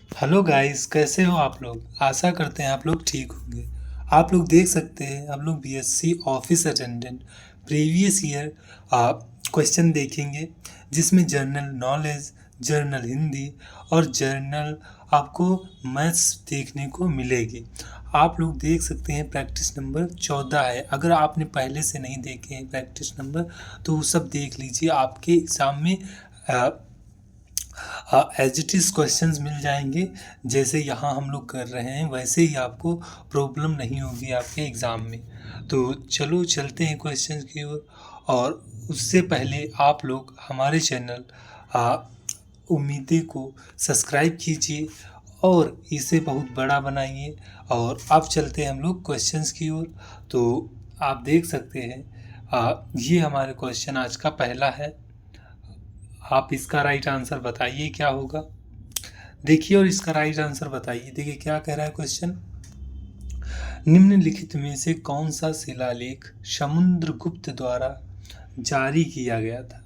Hello guys, कैसे हो आप लोग। आशा करते हैं आप लोग ठीक होंगे। आप लोग देख सकते हैं हम लोग BSc office attendant previous year question देखेंगे, जिसमें जनरल नॉलेज, जर्नल हिंदी और जर्नल आपको मैथ्स देखने को मिलेगी। आप लोग देख सकते हैं प्रैक्टिस नंबर 14 है। अगर आपने पहले से नहीं देखे हैं प्रैक्टिस नंबर, तो वो सब देख लीजिए। आपके एग्ज़ाम में एज इट इज़ क्वेश्चंस मिल जाएंगे। जैसे यहाँ हम लोग कर रहे हैं वैसे ही आपको प्रॉब्लम नहीं होगी आपके एग्ज़ाम में। तो चलो चलते हैं क्वेश्चंस की ओर। और उससे पहले आप लोग हमारे चैनल उम्मीदें को सब्सक्राइब कीजिए और इसे बहुत बड़ा बनाइए। और अब चलते हैं हम लोग क्वेश्चंस की ओर। तो आप देख सकते हैं ये हमारे क्वेश्चन आज का पहला है। आप इसका राइट आंसर बताइए क्या होगा। देखिए और इसका राइट आंसर बताइए। देखिए क्या कह रहा है क्वेश्चन। निम्नलिखित में से कौन सा शिलालेख समुद्रगुप्त द्वारा जारी किया गया था।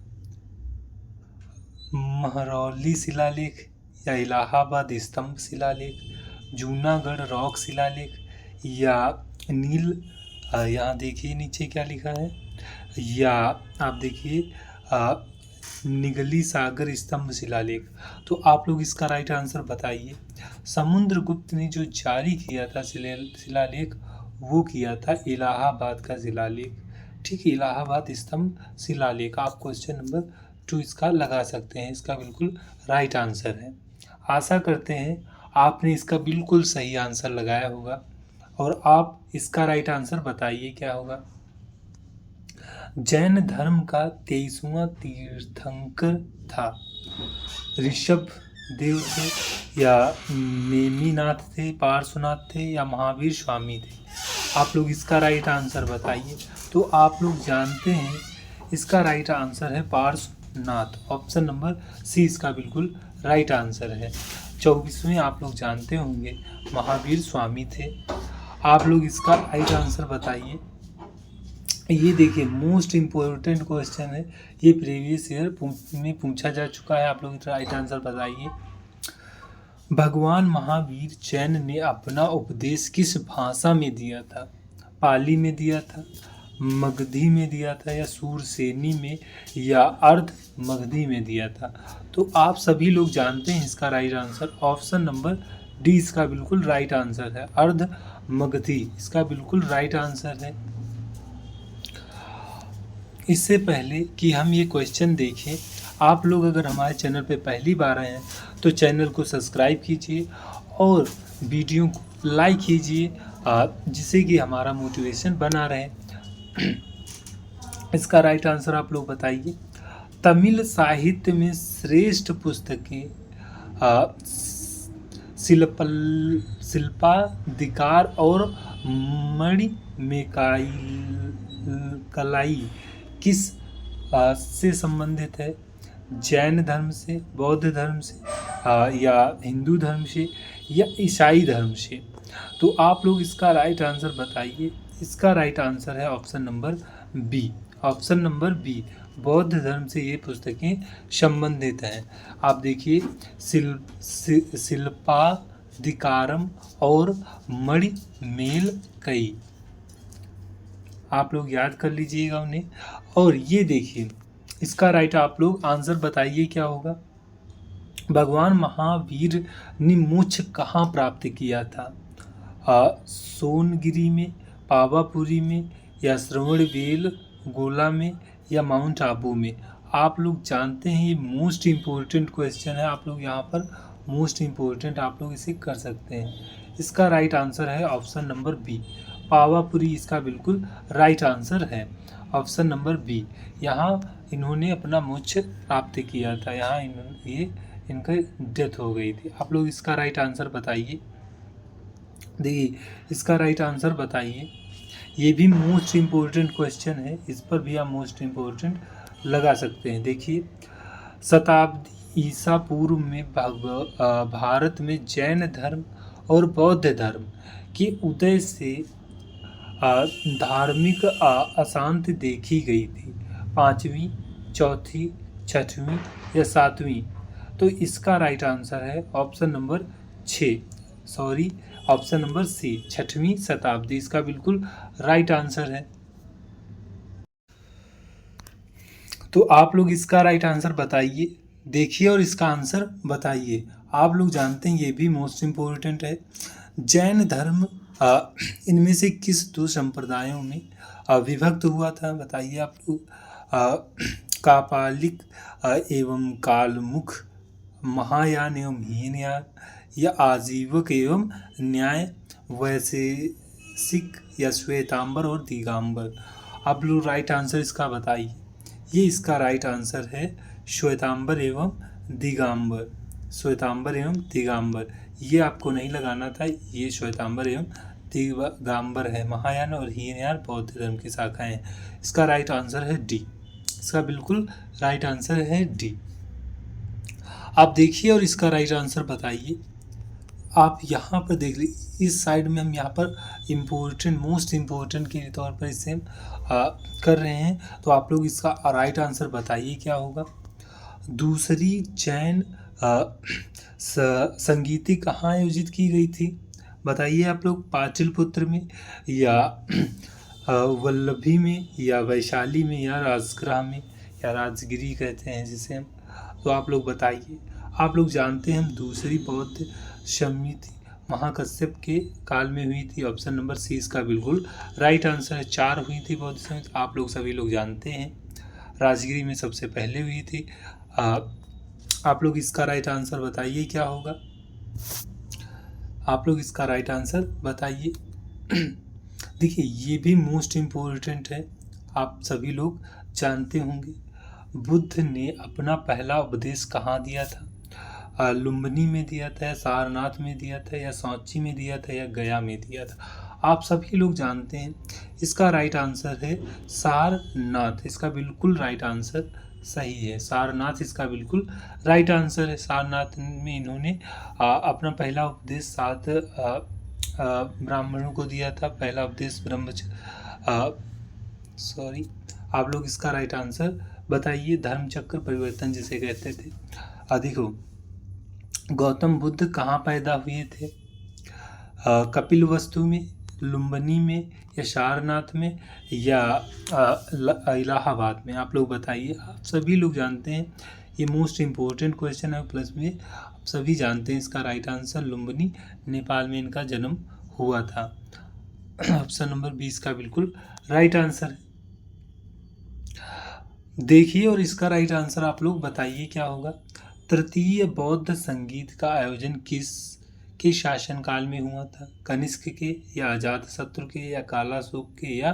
महरौली शिलालेख या इलाहाबाद स्तंभ शिलालेख, जूनागढ़ रॉक शिलालेख या नील यहाँ देखिए नीचे क्या लिखा है, या आप देखिए निगली सागर स्तंभ शिलालेख। तो आप लोग इसका राइट आंसर बताइए। समुद्रगुप्त ने जो जारी किया था शिलालेख, वो किया था इलाहाबाद का शिलालेख। ठीक है, इलाहाबाद स्तंभ शिलालेख। आप क्वेश्चन नंबर 2 इसका लगा सकते हैं। इसका बिल्कुल राइट आंसर है। आशा करते हैं आपने इसका बिल्कुल सही आंसर लगाया होगा। और आप इसका राइट आंसर बताइए क्या होगा। जैन धर्म का 23वां तीर्थंकर था। ऋषभ देव थे या नेमिनाथ थे, पार्श्वनाथ थे या महावीर स्वामी थे। आप लोग इसका राइट आंसर बताइए। तो आप लोग जानते हैं इसका राइट आंसर है पार्श्वनाथ। ऑप्शन नंबर सी इसका बिल्कुल राइट आंसर है। 24वें आप लोग जानते होंगे महावीर स्वामी थे। आप लोग इसका राइट आंसर बताइए। ये देखिए मोस्ट इम्पोर्टेंट क्वेश्चन है, ये प्रीवियस ईयर में पूछा जा चुका है। आप लोग राइट आंसर बताइए। भगवान महावीर जैन ने अपना उपदेश किस भाषा में दिया था। पाली में दिया था, मगधी में दिया था या सूरसेनी में या अर्ध मगधी में दिया था। तो आप सभी लोग जानते हैं इसका right answer. Option number D इसका बिल्कुल राइट आंसर है, अर्ध मगधी इसका बिल्कुल राइट आंसर है। इससे पहले कि हम ये क्वेश्चन देखें, आप लोग अगर हमारे चैनल पे पहली बार आए हैं तो चैनल को सब्सक्राइब कीजिए और वीडियो को लाइक कीजिए, जिससे कि हमारा मोटिवेशन बना रहे। इसका राइट आंसर आप लोग बताइए। तमिल साहित्य में श्रेष्ठ पुस्तकें शिल्पाधिकार और मणिमेकाई कलाई किस से संबंधित है। जैन धर्म से, बौद्ध धर्म से, या हिंदू धर्म से या ईसाई धर्म से। तो आप लोग इसका राइट आंसर बताइए। इसका राइट आंसर है option number B. Option number B, बौद्ध धर्म से ये पुस्तकें संबंधित हैं। आप देखिए शिल्पाधिकारम और मणिमेल कई, आप लोग याद कर लीजिएगा उन्हें। और ये देखिए इसका राइट आप लोग आंसर बताइए क्या होगा। भगवान महावीर ने मोक्ष कहाँ प्राप्त किया था। सोनगिरी में, पावापुरी में या श्रवणबेल गोला में या माउंट आबू में। आप लोग जानते हैं ये मोस्ट इम्पोर्टेंट क्वेश्चन है। आप लोग यहाँ पर मोस्ट इम्पोर्टेंट आप लोग इसे कर सकते हैं। इसका राइट आंसर है ऑप्शन नंबर बी, पावापुरी इसका बिल्कुल राइट आंसर है। ऑप्शन नंबर बी, यहाँ इन्होंने अपना मोक्ष प्राप्त किया था, यहाँ ये इनका डेथ हो गई थी। आप लोग इसका राइट आंसर बताइए। देखिए इसका राइट आंसर बताइए। ये भी मोस्ट इम्पोर्टेंट क्वेश्चन है, इस पर भी आप मोस्ट इम्पोर्टेंट लगा सकते हैं। देखिए शताब्दी ईसा पूर्व में भारत में जैन धर्म और बौद्ध धर्म के उदय से धार्मिक अशांति देखी गई थी। 5वीं, चौथी, 6वीं या 7वीं। तो इसका राइट आंसर है option number option number C 6वीं शताब्दी इसका बिल्कुल राइट आंसर है। तो आप लोग इसका राइट आंसर बताइए, देखिए और इसका आंसर बताइए। आप लोग जानते हैं ये भी मोस्ट इम्पोर्टेंट है। जैन धर्म इनमें से किस दो संप्रदायों में विभक्त हुआ था? बताइए आप लोग। कापालिक एवं कालमुख, महायान एवं हीनयान, या आजीवक एवं न्याय वैशेषिक, या श्वेतांबर और दिगंबर? आप लोग राइट आंसर इसका बताइए। ये इसका राइट आंसर है श्वेतांबर एवं दिगंबर। श्वेतांबर एवं दिगंबर, ये आपको नहीं लगाना था, ये श्वेतांबर एवं दिगंबर है। महायान और हीनयान बौद्ध धर्म की शाखाएं हैं। इसका राइट आंसर है डी। इसका बिल्कुल राइट आंसर है डी। आप देखिए और इसका राइट आंसर बताइए। आप यहाँ पर देख लीजिए, इस साइड में हम यहाँ पर मोस्ट इम्पोर्टेंट के तौर पर इसे हम कर रहे हैं। तो आप लोग इसका राइट आंसर बताइए क्या होगा। दूसरी जैन संगीति कहाँ आयोजित की गई थी? बताइए आप लोग। पाटलिपुत्र में, या वल्लभी में, या वैशाली में, या राजगृह में, या राजगिरी कहते हैं जिसे हम। तो आप लोग बताइए। आप लोग जानते हैं हम दूसरी बौद्ध समिति महाकश्यप के काल में हुई थी। ऑप्शन नंबर सी इसका बिल्कुल राइट आंसर है। 4 हुई थी बौद्ध समिति, आप लोग सभी लोग जानते हैं। राजगिरी में सबसे पहले हुई थी। आप लोग इसका राइट आंसर बताइए क्या होगा। आप लोग इसका राइट आंसर बताइए। देखिए ये भी मोस्ट इम्पोर्टेंट है, आप सभी लोग जानते होंगे। बुद्ध ने अपना पहला उपदेश कहाँ दिया था? लुम्बिनी में दिया था, या सारनाथ में दिया था, या सांची में दिया था, या गया में दिया था? आप सभी लोग जानते हैं। इसका राइट आंसर है सारनाथ। इसका बिल्कुल राइट आंसर सही है। सारनाथ इसका बिल्कुल राइट आंसर है। सारनाथ में इन्होंने अपना पहला उपदेश 7 ब्राह्मणों को दिया था। पहला उपदेश आप लोग इसका राइट आंसर बताइए। धर्मचक्र परिवर्तन जिसे कहते थे। देखो, गौतम बुद्ध कहाँ पैदा हुए थे? कपिलवस्तु में, लुम्बिनी में, या सारनाथ में, या इलाहाबाद में? आप लोग बताइए। आप सभी लोग जानते हैं, ये मोस्ट इम्पोर्टेंट क्वेश्चन है। प्लस में आप सभी जानते हैं इसका राइट आंसर लुम्बिनी, नेपाल में इनका जन्म हुआ था। ऑप्शन नंबर 20 का बिल्कुल राइट आंसर है। देखिए और इसका राइट आंसर आप लोग बताइए क्या होगा। तृतीय बौद्ध संगीत का आयोजन किस के शासनकाल में हुआ था? कनिष्क के, या अजातशत्रु के, या कालाशोक के, या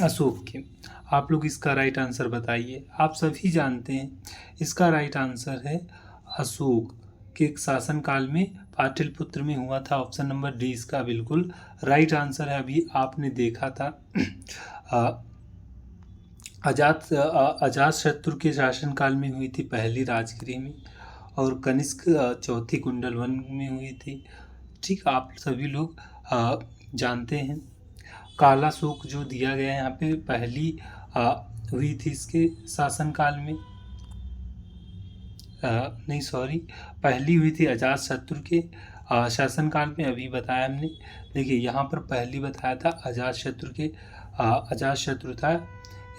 अशोक के? आप लोग इसका राइट आंसर बताइए। आप सभी जानते हैं इसका राइट आंसर है अशोक के शासनकाल में पाटलिपुत्र में हुआ था। ऑप्शन नंबर डी इसका बिल्कुल राइट आंसर है। अभी आपने देखा था अजातशत्रु के शासनकाल में हुई थी पहली राजगिरी में, और कनिष्क चौथी कुंडलवन में हुई थी। ठीक, आप सभी लोग जानते हैं। कालाशोक जो दिया गया है यहाँ पे पहली हुई थी इसके शासनकाल में, पहली हुई थी अजातशत्रु के शासनकाल में। अभी बताया हमने। देखिए यहाँ पर पहली बताया था अजातशत्रु था,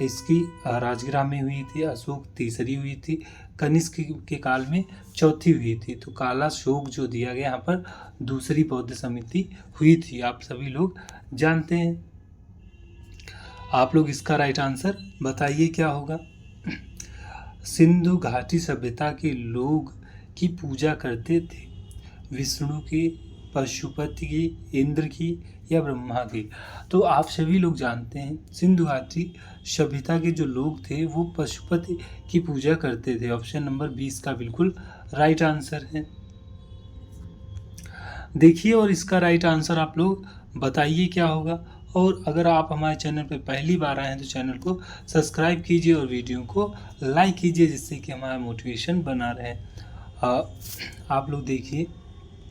इसकी राजगृह में हुई थी। अशोक तीसरी हुई थी। कनिष्क के काल में चौथी हुई थी। तो कालाशोक जो दिया गया यहाँ पर दूसरी बौद्ध समिति हुई थी, आप सभी लोग जानते हैं। आप लोग इसका राइट आंसर बताइए क्या होगा। सिंधु घाटी सभ्यता के लोग की पूजा करते थे विष्णु की, पशुपति की, इंद्र की, या ब्रह्मा की? तो आप सभी लोग जानते हैं सिंधु घाटी सभ्यता के जो लोग थे वो पशुपति की पूजा करते थे। ऑप्शन नंबर 20 का बिल्कुल राइट आंसर है। देखिए और इसका राइट आंसर आप लोग बताइए क्या होगा। और अगर आप हमारे चैनल पर पहली बार आए हैं तो चैनल को सब्सक्राइब कीजिए और वीडियो को लाइक कीजिए, जिससे कि हमारा मोटिवेशन बना रहे। आप लोग देखिए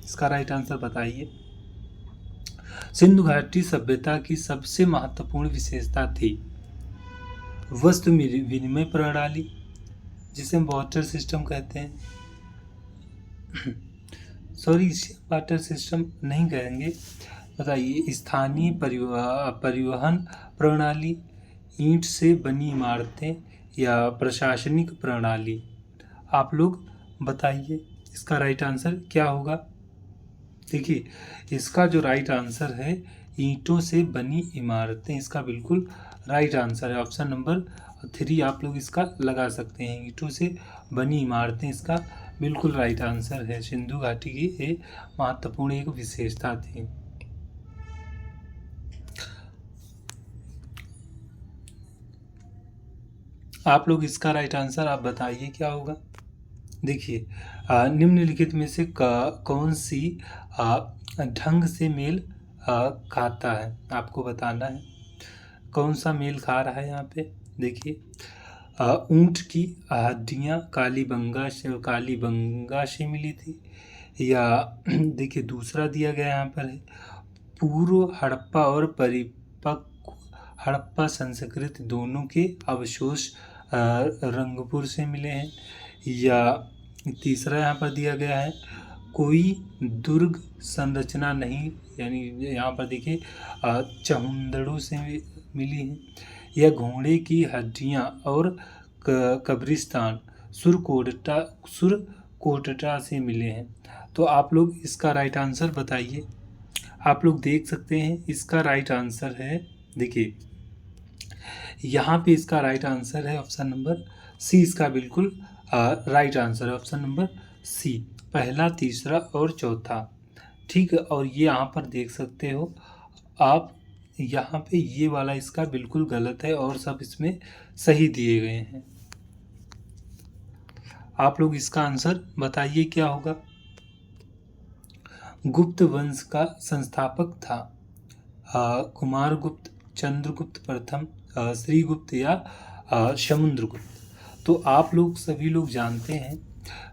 इसका राइट आंसर बताइए। सिंधु घाटी सभ्यता की सबसे महत्वपूर्ण विशेषता थी वस्तु विनिमय प्रणाली, जिसे हम वाटर सिस्टम कहते हैं। सॉरी, वाटर सिस्टम नहीं कहेंगे। बताइए, स्थानीय परिवहन प्रणाली, ईंट से बनी इमारतें या प्रशासनिक प्रणाली। आप लोग बताइए इसका राइट आंसर क्या होगा। देखिए, इसका जो राइट आंसर है ईंटों से बनी इमारतें, इसका बिल्कुल राइट आंसर है। ऑप्शन नंबर 3 आप लोग इसका लगा सकते हैं, ईंटों से बनी इमारतें इसका बिल्कुल राइट आंसर है। सिंधु घाटी की ये महत्वपूर्ण एक विशेषता थी। आप लोग इसका राइट आंसर आप बताइए क्या होगा। देखिए, निम्नलिखित में से कौन सी ढंग से मेल खाता है, आपको बताना है कौन सा मेल खा रहा है यहाँ पे। देखिए, ऊंट की हड्डियाँ कालीबंगा से मिली थी, या देखिए दूसरा दिया गया यहाँ पर है, पूर्व हड़प्पा और परिपक्व हड़प्पा संस्कृति दोनों के अवशेष रंगपुर से मिले हैं, या तीसरा यहाँ पर दिया गया है, कोई दुर्ग संरचना नहीं, यानी यहाँ पर देखिए चहुंदड़ों से मिली है, या घोड़े की हड्डियाँ और कब्रिस्तान सुरकोटटा से मिले हैं। तो आप लोग इसका राइट आंसर बताइए। आप लोग देख सकते हैं इसका राइट आंसर है, देखिए यहाँ पे इसका राइट आंसर है ऑप्शन नंबर सी, इसका बिल्कुल राइट आंसर है ऑप्शन नंबर सी, पहला, तीसरा और चौथा। ठीक है, और ये यहाँ पर देख सकते हो आप, यहाँ पे ये वाला इसका बिल्कुल गलत है और सब इसमें सही दिए गए हैं। आप लोग इसका आंसर बताइए क्या होगा। गुप्त वंश का संस्थापक था कुमारगुप्त, चंद्रगुप्त प्रथम, श्रीगुप्त या समुद्रगुप्त। तो आप लोग सभी लोग जानते हैं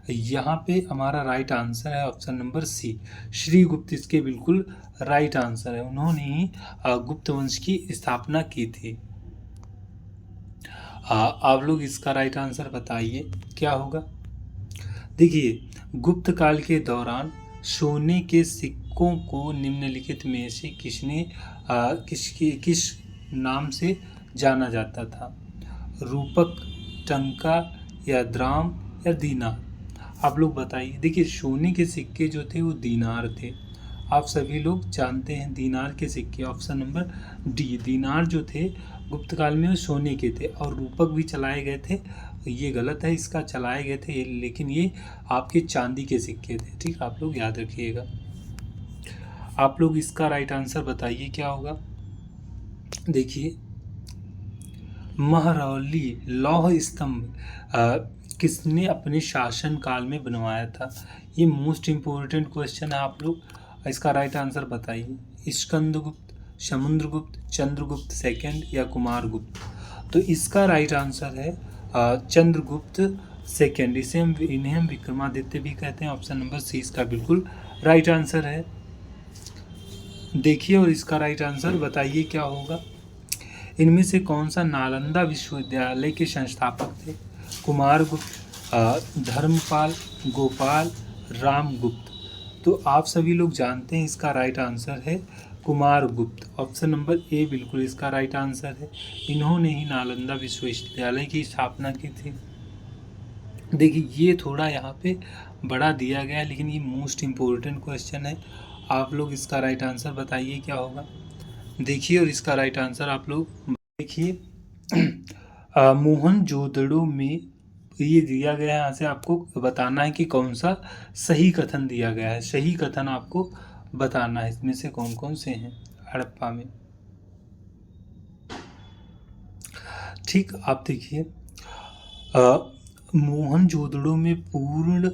यहाँ पे हमारा राइट आंसर है ऑप्शन नंबर सी, श्रीगुप्त इसके बिल्कुल राइट आंसर है। उन्होंने ही गुप्त वंश की स्थापना की थी। आप लोग इसका राइट आंसर बताइए क्या होगा। देखिए, गुप्त काल के दौरान सोने के सिक्कों को निम्नलिखित में से किस नाम से जाना जाता था, रूपक, टंका या द्राम या दीनार। आप लोग बताइए। देखिए, सोने के सिक्के जो थे वो दीनार थे, आप सभी लोग जानते हैं दीनार के सिक्के, ऑप्शन नंबर डी, दीनार जो थे गुप्त काल में वो सोने के थे, और रूपक भी चलाए गए थे, ये गलत है, इसका चलाए गए थे लेकिन ये आपके चांदी के सिक्के थे। ठीक, आप लोग याद रखिएगा। आप लोग इसका राइट आंसर बताइए क्या होगा। देखिए, महरौली लौह स्तंभ किसने अपने शासन काल में बनवाया था, ये मोस्ट इम्पोर्टेंट क्वेश्चन है। आप लोग इसका राइट आंसर बताइए। स्कंदगुप्त, समुद्रगुप्त, चंद्रगुप्त सेकंड या कुमारगुप्त। तो इसका राइट आंसर है चंद्रगुप्त सेकंड, इन्हें हम विक्रमादित्य भी कहते हैं। ऑप्शन नंबर सी इसका बिल्कुल राइट आंसर है। देखिए, और इसका राइट आंसर बताइए क्या होगा। इनमें से कौन सा नालंदा विश्वविद्यालय के संस्थापक थे, कुमारगुप्त, धर्मपाल, गोपाल, रामगुप्त। तो आप सभी लोग जानते हैं इसका राइट आंसर है कुमारगुप्त, ऑप्शन नंबर ए बिल्कुल इसका राइट आंसर है। इन्होंने ही नालंदा विश्वविद्यालय की स्थापना की थी। देखिए, ये थोड़ा यहाँ पे बड़ा दिया गया है लेकिन ये मोस्ट इम्पोर्टेंट क्वेश्चन है। आप लोग इसका राइट आंसर बताइए क्या होगा। देखिए, और इसका राइट आंसर आप लोग देखिए, मोहनजोदड़ो में ये दिया गया है, यहाँ से आपको बताना है कि कौन सा सही कथन दिया गया है। सही कथन आपको बताना है, इसमें से कौन कौन से हैं हड़प्पा में। ठीक, आप देखिए, मोहनजोदड़ो में पूर्ण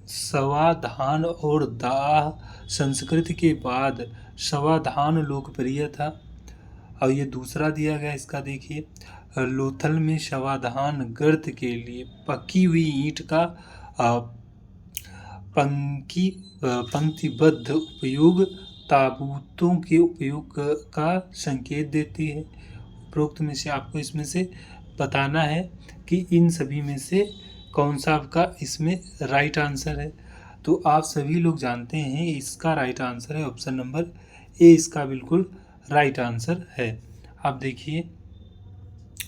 समाधान और दाह संस्कृति के बाद समाधान लोकप्रिय था। और ये दूसरा दिया गया इसका देखिए, लोथल में समाधान गर्त के लिए पकी हुई ईंट का पंक्तिबद्ध उपयोग ताबूतों के उपयोग का संकेत देती है। उपरोक्त में से आपको इसमें से बताना है कि इन सभी में से कौन सा आपका इसमें राइट आंसर है। तो आप सभी लोग जानते हैं इसका राइट आंसर है ऑप्शन नंबर ए, इसका बिल्कुल राइट आंसर है। आप देखिए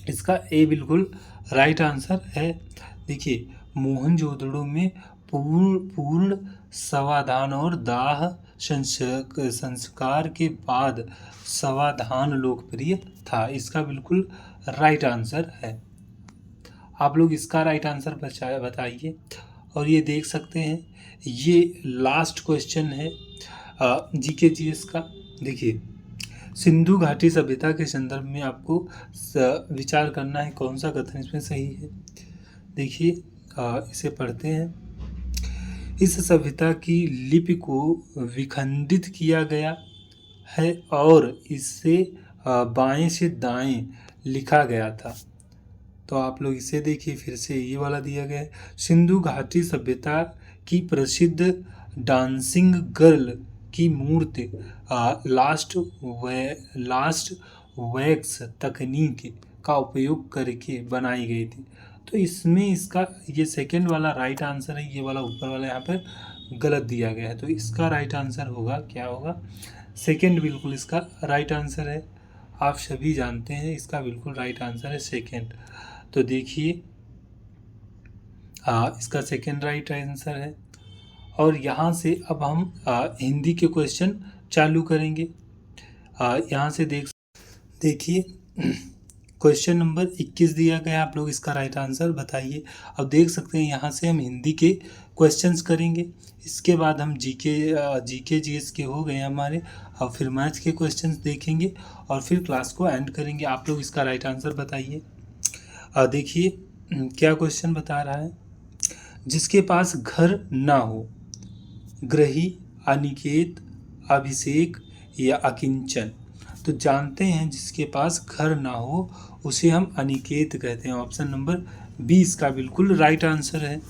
इसका ए बिल्कुल राइट आंसर है। देखिए मोहनजोदड़ो में पूर्ण समाधान और दाह संस्कार के बाद समाधान लोकप्रिय था, इसका बिल्कुल राइट आंसर है। आप लोग इसका राइट आंसर बताइए। और ये देख सकते हैं ये लास्ट क्वेश्चन है जीके जीएस का। देखिए सिंधु घाटी सभ्यता के संदर्भ में आपको विचार करना है कौन सा कथन इसमें सही है। देखिए इसे पढ़ते हैं। इस सभ्यता की लिपि को विखंडित किया गया है और इससे बाएं से दाएं लिखा गया था। तो आप लोग इसे देखिए, फिर से ये वाला दिया गया है। सिंधु घाटी सभ्यता की प्रसिद्ध डांसिंग गर्ल की मूर्ति लास्ट वैक्स तकनीक का उपयोग करके बनाई गई थी। तो इसमें इसका ये सेकंड वाला राइट आंसर है, ये वाला ऊपर वाला यहाँ पर गलत दिया गया है। तो इसका राइट आंसर होगा, क्या होगा, सेकंड बिल्कुल इसका राइट आंसर है। आप सभी जानते हैं इसका बिल्कुल राइट आंसर है सेकंड। तो देखिए इसका सेकंड राइट आंसर है। और यहाँ से अब हम हिंदी के क्वेश्चन चालू करेंगे। यहाँ से देखिए क्वेश्चन नंबर 21 दिया गया, आप लोग इसका राइट आंसर बताइए। अब देख सकते हैं यहाँ से हम हिंदी के क्वेश्चंस करेंगे, इसके बाद हम जीके जीएस के हो गए हमारे, और फिर मैथ्स के क्वेश्चंस देखेंगे और फिर क्लास को एंड करेंगे। आप लोग इसका राइट आंसर बताइए। देखिए क्या क्वेश्चन बता रहा है। जिसके पास घर ना हो, ग्रही, अनिकेत, अभिषेक या अकिंचन। तो जानते हैं जिसके पास घर ना हो उसे हम अनिकेत कहते हैं। ऑप्शन नंबर 20 का बिल्कुल राइट आंसर है।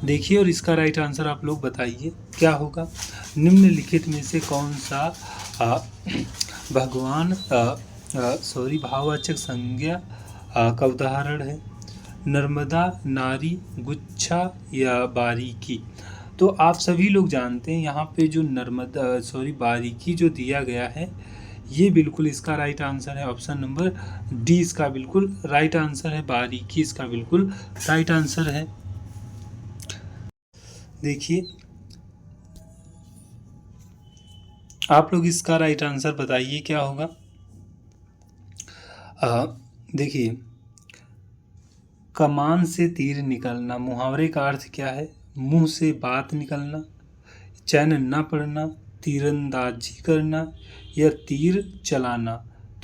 देखिए और इसका राइट आंसर आप लोग बताइए क्या होगा। निम्नलिखित में से कौन सा भाववाचक संज्ञा का उदाहरण है। नर्मदा, नारी, गुच्छा या बारीकी। तो आप सभी लोग जानते हैं यहाँ पे जो बारीकी जो दिया गया है ये बिल्कुल इसका राइट आंसर है। ऑप्शन नंबर डी इसका बिल्कुल राइट आंसर है। बारीकी इसका बिल्कुल राइट आंसर है। देखिए आप लोग इसका राइट आंसर बताइए क्या होगा। देखिए कमान से तीर निकलना, मुहावरे का अर्थ क्या है। मुंह से बात निकलना, चैन न पड़ना, तीरंदाजी करना या तीर चलाना।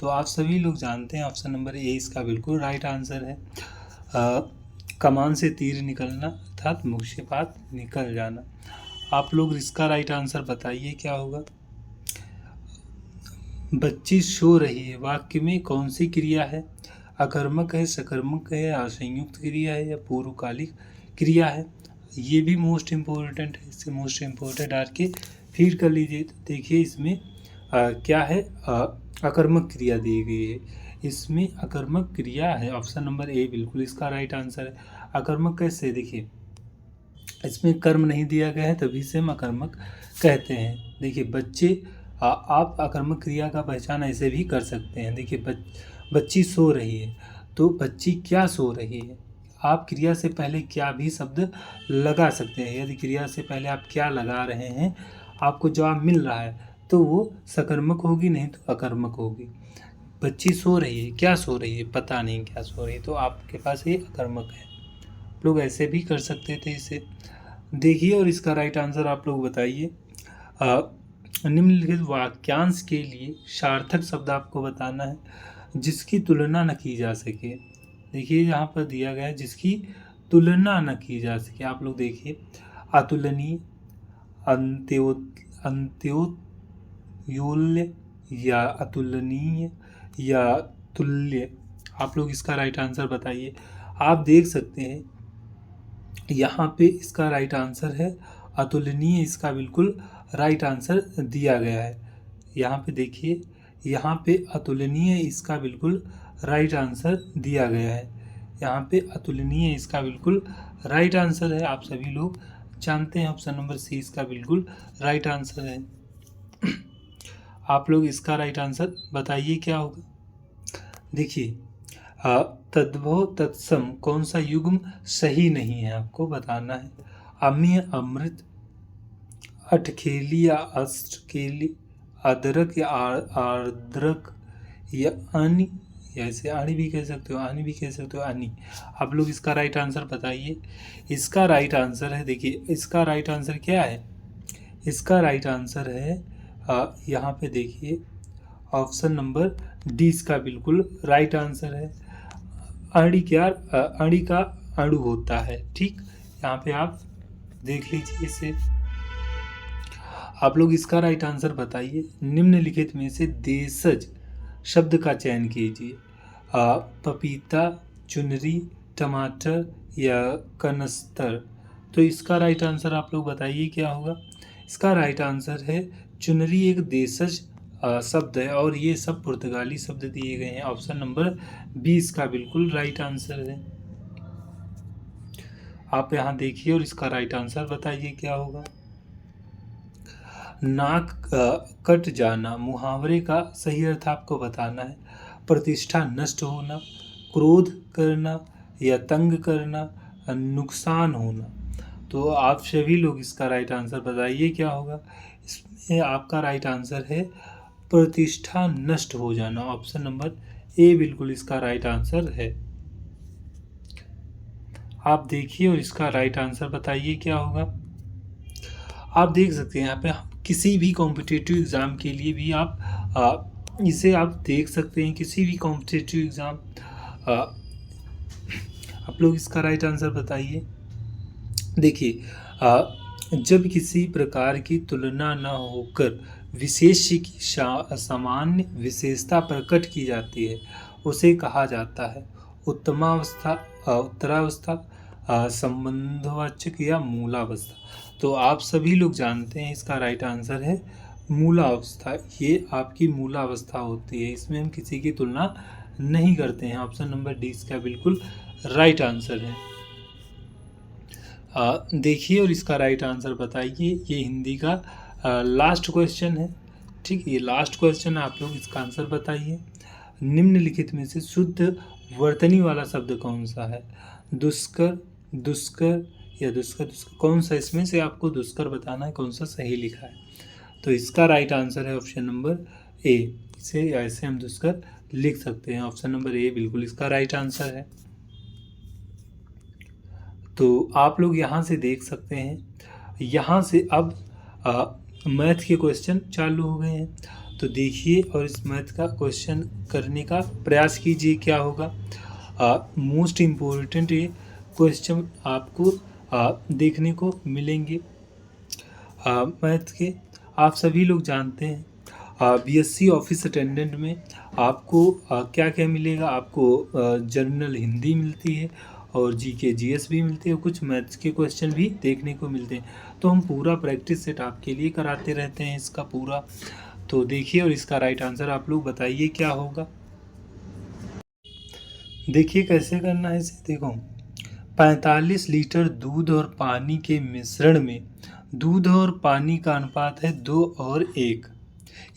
तो आप सभी लोग जानते हैं ऑप्शन नंबर ए इसका बिल्कुल राइट आंसर है। कमान से तीर निकलना अर्थात मुंह से बात निकल जाना। आप लोग इसका राइट आंसर बताइए क्या होगा। बच्ची सो रही है वाक्य में कौन सी क्रिया है। अकर्मक है, सकर्मक है, असंयुक्त क्रिया है या पूर्वकालिक क्रिया है। ये भी मोस्ट इम्पोर्टेंट है, इससे मोस्ट इम्पोर्टेंट आर के फीड कर लीजिए। तो देखिए इसमें क्या है, अकर्मक क्रिया दी गई है। इसमें अकर्मक क्रिया है। ऑप्शन नंबर ए बिल्कुल इसका राइट आंसर है। अकर्मक कैसे, देखिए इसमें कर्म नहीं दिया गया है तभी से हम अकर्मक कहते हैं। देखिए बच्चे, आप अकर्मक क्रिया का पहचान ऐसे भी कर सकते हैं। देखिए बच्ची सो रही है, तो बच्ची क्या सो रही है। आप क्रिया से पहले क्या भी शब्द लगा सकते हैं। यदि क्रिया से पहले आप क्या लगा रहे हैं, आपको जवाब मिल रहा है तो वो सकर्मक होगी, नहीं तो अकर्मक होगी। बच्ची सो रही है, क्या सो रही है, पता नहीं क्या सो रही है, तो आपके पास ये अकर्मक है। लोग ऐसे भी कर सकते थे इसे। देखिए और इसका राइट आंसर आप लोग बताइए। निम्नलिखित वाक्यांश के लिए सार्थक शब्द आपको बताना है जिसकी तुलना न की जा सके। देखिए यहाँ पर दिया गया है जिसकी तुलना न की जा सके। आप लोग देखिए अतुलनीय, अंत्योल्य या अतुलनीय या तुल्य। आप लोग इसका राइट आंसर बताइए। आप देख सकते हैं यहाँ पे इसका राइट आंसर है अतुलनीय, इसका बिल्कुल राइट आंसर दिया गया है। यहाँ पे देखिए, यहाँ पे अतुलनीय इसका बिल्कुल राइट आंसर दिया गया है। यहाँ पे अतुलनीय इसका बिल्कुल राइट आंसर है। आप सभी लोग जानते हैं ऑप्शन नंबर सी इसका बिल्कुल राइट आंसर है। आप लोग इसका राइट आंसर बताइए क्या होगा। देखिए तद्भव तत्सम कौन सा युग्म सही नहीं है आपको बताना है। अम्य, अमृत, अठखेली या अष्टखेली, अदरक या आर्द्रक या अनि, या इसे आनी भी कह सकते हो, आनी भी कह सकते हो, आनी। आप लोग इसका राइट आंसर बताइए। इसका राइट आंसर है, देखिए इसका राइट आंसर क्या है। इसका राइट आंसर है यहाँ पे देखिए ऑप्शन नंबर डी इसका बिल्कुल राइट आंसर है। अणी क्या अणी का अणु होता है, ठीक। यहाँ पे आप देख लीजिए इसे। आप लोग इसका राइट आंसर बताइए। निम्नलिखित में से देशज शब्द का चयन कीजिए। पपीता, चुनरी, टमाटर या कनस्तर। तो इसका राइट आंसर आप लोग बताइए क्या होगा। इसका राइट आंसर है चुनरी एक देशज शब्द है और ये सब पुर्तगाली शब्द दिए गए हैं। ऑप्शन नंबर बी इसका बिल्कुल राइट आंसर है। आप यहाँ देखिए और इसका राइट आंसर बताइए क्या होगा। नाक कट जाना मुहावरे का सही अर्थ आपको बताना है। प्रतिष्ठा नष्ट होना, क्रोध करना या तंग करना, नुकसान होना। तो आप सभी लोग इसका राइट आंसर बताइए क्या होगा। इसमें आपका राइट आंसर है प्रतिष्ठा नष्ट हो जाना। ऑप्शन नंबर ए बिल्कुल इसका राइट आंसर है। आप देखिए और इसका राइट आंसर बताइए क्या होगा। आप देख सकते हैं यहाँ पे किसी भी कॉम्पिटिटिव एग्ज़ाम के लिए भी आप इसे आप देख सकते हैं। किसी भी कॉम्पिटिटिव एग्ज़ाम आप लोग इसका राइट आंसर बताइए। देखिए जब किसी प्रकार की तुलना न होकर विशेष की सामान्य विशेषता प्रकट की जाती है उसे कहा जाता है उत्तमावस्था, उत्तरावस्था, संबंधवाचक या मूलावस्था। तो आप सभी लोग जानते हैं इसका राइट आंसर है मूलावस्था। ये आपकी मूलावस्था होती है, इसमें हम किसी की तुलना नहीं करते हैं। ऑप्शन नंबर डी इसका बिल्कुल राइट आंसर है। देखिए और इसका राइट आंसर बताइए। ये हिंदी का लास्ट क्वेश्चन है, ठीक। ये लास्ट क्वेश्चन है, आप लोग इसका आंसर बताइए। निम्नलिखित में से शुद्ध वर्तनी वाला शब्द कौन सा है। दुष्कर, दुष्कर या दुष्कर, कौन सा इसमें से आपको दुष्कर बताना है, कौन सा सही लिखा है। तो इसका राइट आंसर है ऑप्शन नंबर ए। इसे ऐसे हम दुष्कर लिख सकते हैं। ऑप्शन नंबर ए बिल्कुल इसका राइट आंसर है। तो आप लोग यहाँ से देख सकते हैं, यहाँ से अब मैथ के क्वेश्चन चालू हो गए हैं। तो देखिए और इस मैथ का क्वेश्चन करने का प्रयास कीजिए क्या होगा। मोस्ट इम्पोर्टेंट ये क्वेश्चन आपको देखने को मिलेंगे मैथ के। आप सभी लोग जानते हैं बीएससी ऑफिस अटेंडेंट में आपको क्या क्या मिलेगा। आपको जनरल हिंदी मिलती है और जीके जीएस भी मिलती है, कुछ मैथ्स के क्वेश्चन भी देखने को मिलते हैं। तो हम पूरा प्रैक्टिस सेट आपके लिए कराते रहते हैं इसका पूरा। तो देखिए और इसका राइट आंसर आप लोग बताइए क्या होगा। देखिए कैसे करना है इसे। देखो 45 लीटर दूध और पानी के मिश्रण में दूध और पानी का अनुपात है 2 और 1।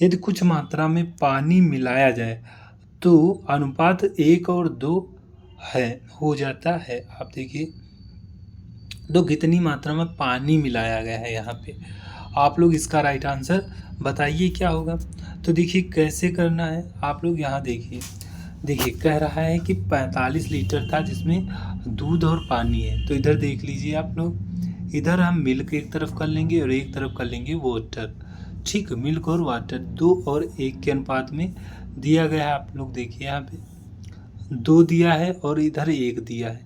यदि कुछ मात्रा में पानी मिलाया जाए तो अनुपात 1 और 2 है हो जाता है। आप देखिए तो कितनी मात्रा में पानी मिलाया गया है यहाँ पे। आप लोग इसका राइट आंसर बताइए क्या होगा। तो देखिए कैसे करना है। आप लोग यहाँ देखिए, देखिए कह रहा है कि 45 लीटर था जिसमें दूध और पानी है। तो इधर देख लीजिए आप लोग, इधर हम मिल्क एक तरफ कर लेंगे और एक तरफ कर लेंगे वाटर, ठीक। मिल्क और वाटर 2 और 1 के अनुपात में दिया गया है। आप लोग देखिए यहाँ पे 2 दिया है और इधर 1 दिया है,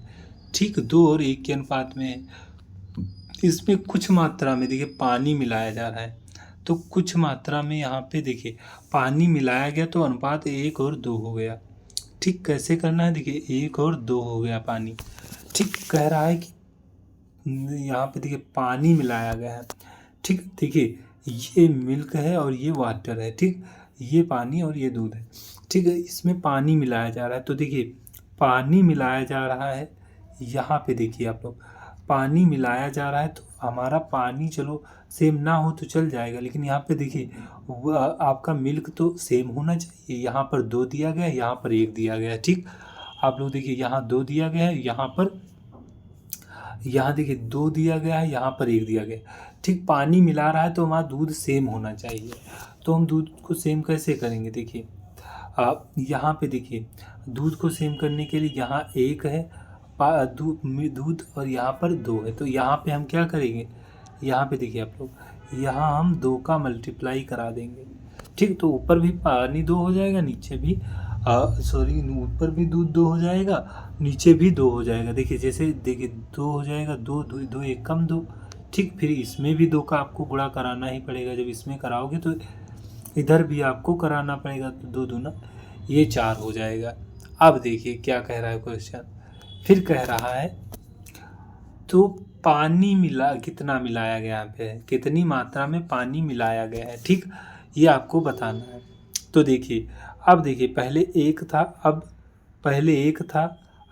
ठीक। 2 और 1 के अनुपात में इसमें कुछ मात्रा में देखिए पानी मिलाया जा रहा है। तो कुछ मात्रा में यहाँ पे देखिए पानी मिलाया गया तो अनुपात 1 और 2 हो गया, ठीक। कैसे करना है, देखिए 1 और 2 हो गया पानी, ठीक। कह रहा है कि यहाँ पे देखिए पानी मिलाया गया है, ठीक। देखिए ये मिल्क है और ये वाटर है, ठीक। ये पानी और ये दूध है, ठीक है। इसमें पानी मिलाया जा रहा है। तो देखिए पानी मिलाया जा रहा है यहाँ पे देखिए आप लोग पानी मिलाया जा रहा है तो हमारा पानी चलो सेम ना हो तो चल जाएगा, लेकिन यहाँ पे देखिए आपका मिल्क तो सेम होना चाहिए। यहाँ पर 2 दिया गया है, यहाँ पर 1 दिया गया है। ठीक, आप लोग देखिए यहाँ 2 दिया गया है, यहाँ देखिए 2 दिया गया है, यहाँ पर 1 दिया गया है। ठीक, पानी मिला रहा है तो हमारा दूध सेम होना चाहिए। तो हम दूध को सेम कैसे करेंगे, देखिए आप यहाँ पे देखिए दूध को सेम करने के लिए यहाँ 1 है दूध और यहाँ पर 2 है। तो यहाँ पे हम क्या करेंगे, यहाँ पे देखिए आप लोग, यहाँ हम 2 का मल्टीप्लाई करा देंगे। ठीक, तो ऊपर भी पानी 2 हो जाएगा, नीचे भी ऊपर भी दूध 2 हो जाएगा, नीचे भी 2 हो जाएगा। देखिए जैसे देखिए 2 हो जाएगा, 2 1 कम 2। ठीक, फिर इसमें भी 2 का आपको गुणा कराना ही पड़ेगा। जब इसमें कराओगे तो इधर भी आपको कराना पड़ेगा, तो 2 दूना ये 4 हो जाएगा। अब देखिए क्या कह रहा है क्वेश्चन, फिर कह रहा है तो पानी कितना मिलाया गया यहाँ पे, कितनी मात्रा में पानी मिलाया गया है। ठीक, ये आपको बताना है। तो देखिए अब देखिए पहले 1 था,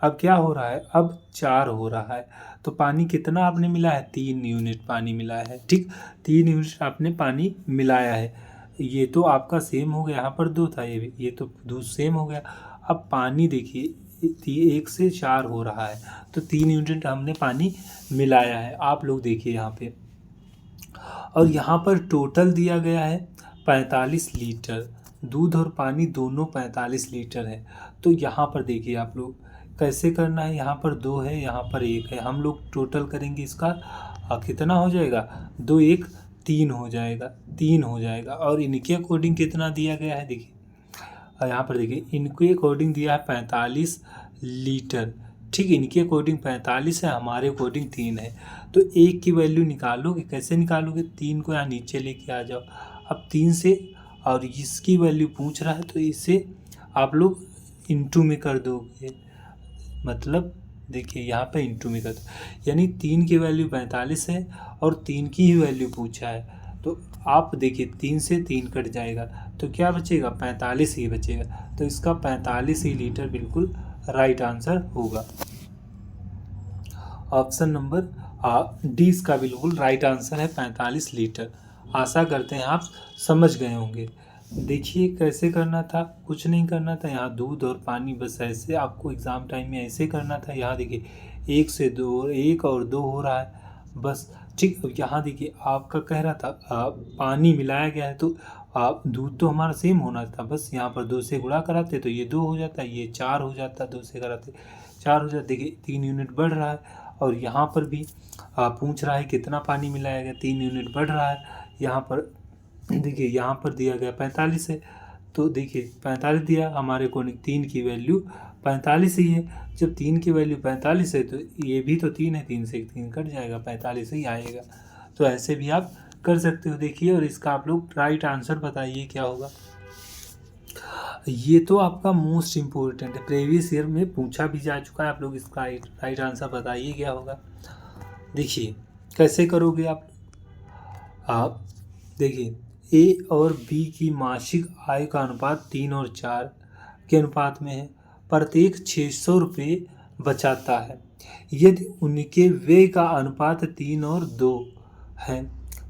अब क्या हो रहा है, अब 4 हो रहा है। तो पानी कितना आपने मिलाया है, 3 यूनिट पानी मिलाया है। ठीक, 3 यूनिट आपने पानी मिलाया है। ये तो आपका सेम हो गया, यहाँ पर 2 था, ये तो दूध सेम हो गया। अब पानी देखिए 1 से 4 हो रहा है, तो 3 यूनिट हमने पानी मिलाया है। आप लोग देखिए यहाँ पे, और यहाँ पर टोटल दिया गया है 45 लीटर। दूध और पानी दोनों 45 लीटर है। तो यहाँ पर देखिए आप लोग कैसे करना है, यहाँ पर 2 है, यहाँ पर 1 है। हम लोग टोटल करेंगे इसका कितना हो जाएगा, 2 1 3 हो जाएगा, 3 हो जाएगा। और इनके अकॉर्डिंग कितना दिया गया है, देखिए यहाँ पर देखिए इनके अकॉर्डिंग दिया है 45 लीटर। ठीक, इनके अकॉर्डिंग 45 है, हमारे अकॉर्डिंग 3 है। तो 1 की वैल्यू निकालोगे, कैसे निकालोगे, 3 को यहाँ नीचे लेके आ जाओ। अब 3 से, और इसकी वैल्यू पूछ रहा है तो इसे आप लोग इंटू में कर दोगे, मतलब देखिए यहाँ पे इंटू में कर दो, यानी 3 की वैल्यू 45 है और 3 की ही वैल्यू पूछा है। तो आप देखिए 3 से 3 कट जाएगा तो क्या बचेगा, 45 ही बचेगा। तो इसका 45 ही लीटर बिल्कुल राइट आंसर होगा। ऑप्शन नंबर डी इसका बिल्कुल राइट आंसर है, 45 लीटर। आशा करते हैं आप समझ गए होंगे। देखिए कैसे करना था, कुछ नहीं करना था, यहाँ दूध और पानी बस ऐसे आपको एग्ज़ाम टाइम में ऐसे करना था। यहाँ देखिए 1 से 2, 1 और 2 हो रहा है बस। ठीक, यहाँ देखिए आपका कह रहा था पानी मिलाया गया है तो दूध तो हमारा सेम होना था, बस यहाँ पर 2 से गुणा कराते तो ये 2 हो जाता, ये 4 हो जाता, 2 से कराते 4 हो जाता। देखिए 3 यूनिट बढ़ रहा है, और यहाँ पर भी पूछ रहा है कितना पानी मिलाया गया, 3 यूनिट बढ़ रहा है। यहाँ पर देखिए यहाँ पर दिया गया 45 है, तो देखिए 45 दिया, हमारे अकॉर्डिंग 3 की वैल्यू 45 ही है। जब 3 की वैल्यू 45 है तो ये भी तो 3 है, 3 से 3 कट जाएगा, 45 ही आएगा। तो ऐसे भी आप कर सकते हो। देखिए, और इसका आप लोग राइट आंसर बताइए क्या होगा। ये तो आपका मोस्ट इम्पोर्टेंट है, प्रीवियस ईयर में पूछा भी जा चुका है। आप लोग इसका राइट आंसर बताइए क्या होगा। देखिए कैसे करोगे आप देखिए ए और बी की मासिक आय का अनुपात 3 और 4 के अनुपात में है। प्रत्येक 600 रुपये बचाता है। यदि उनके व्यय का अनुपात 3 और 2 है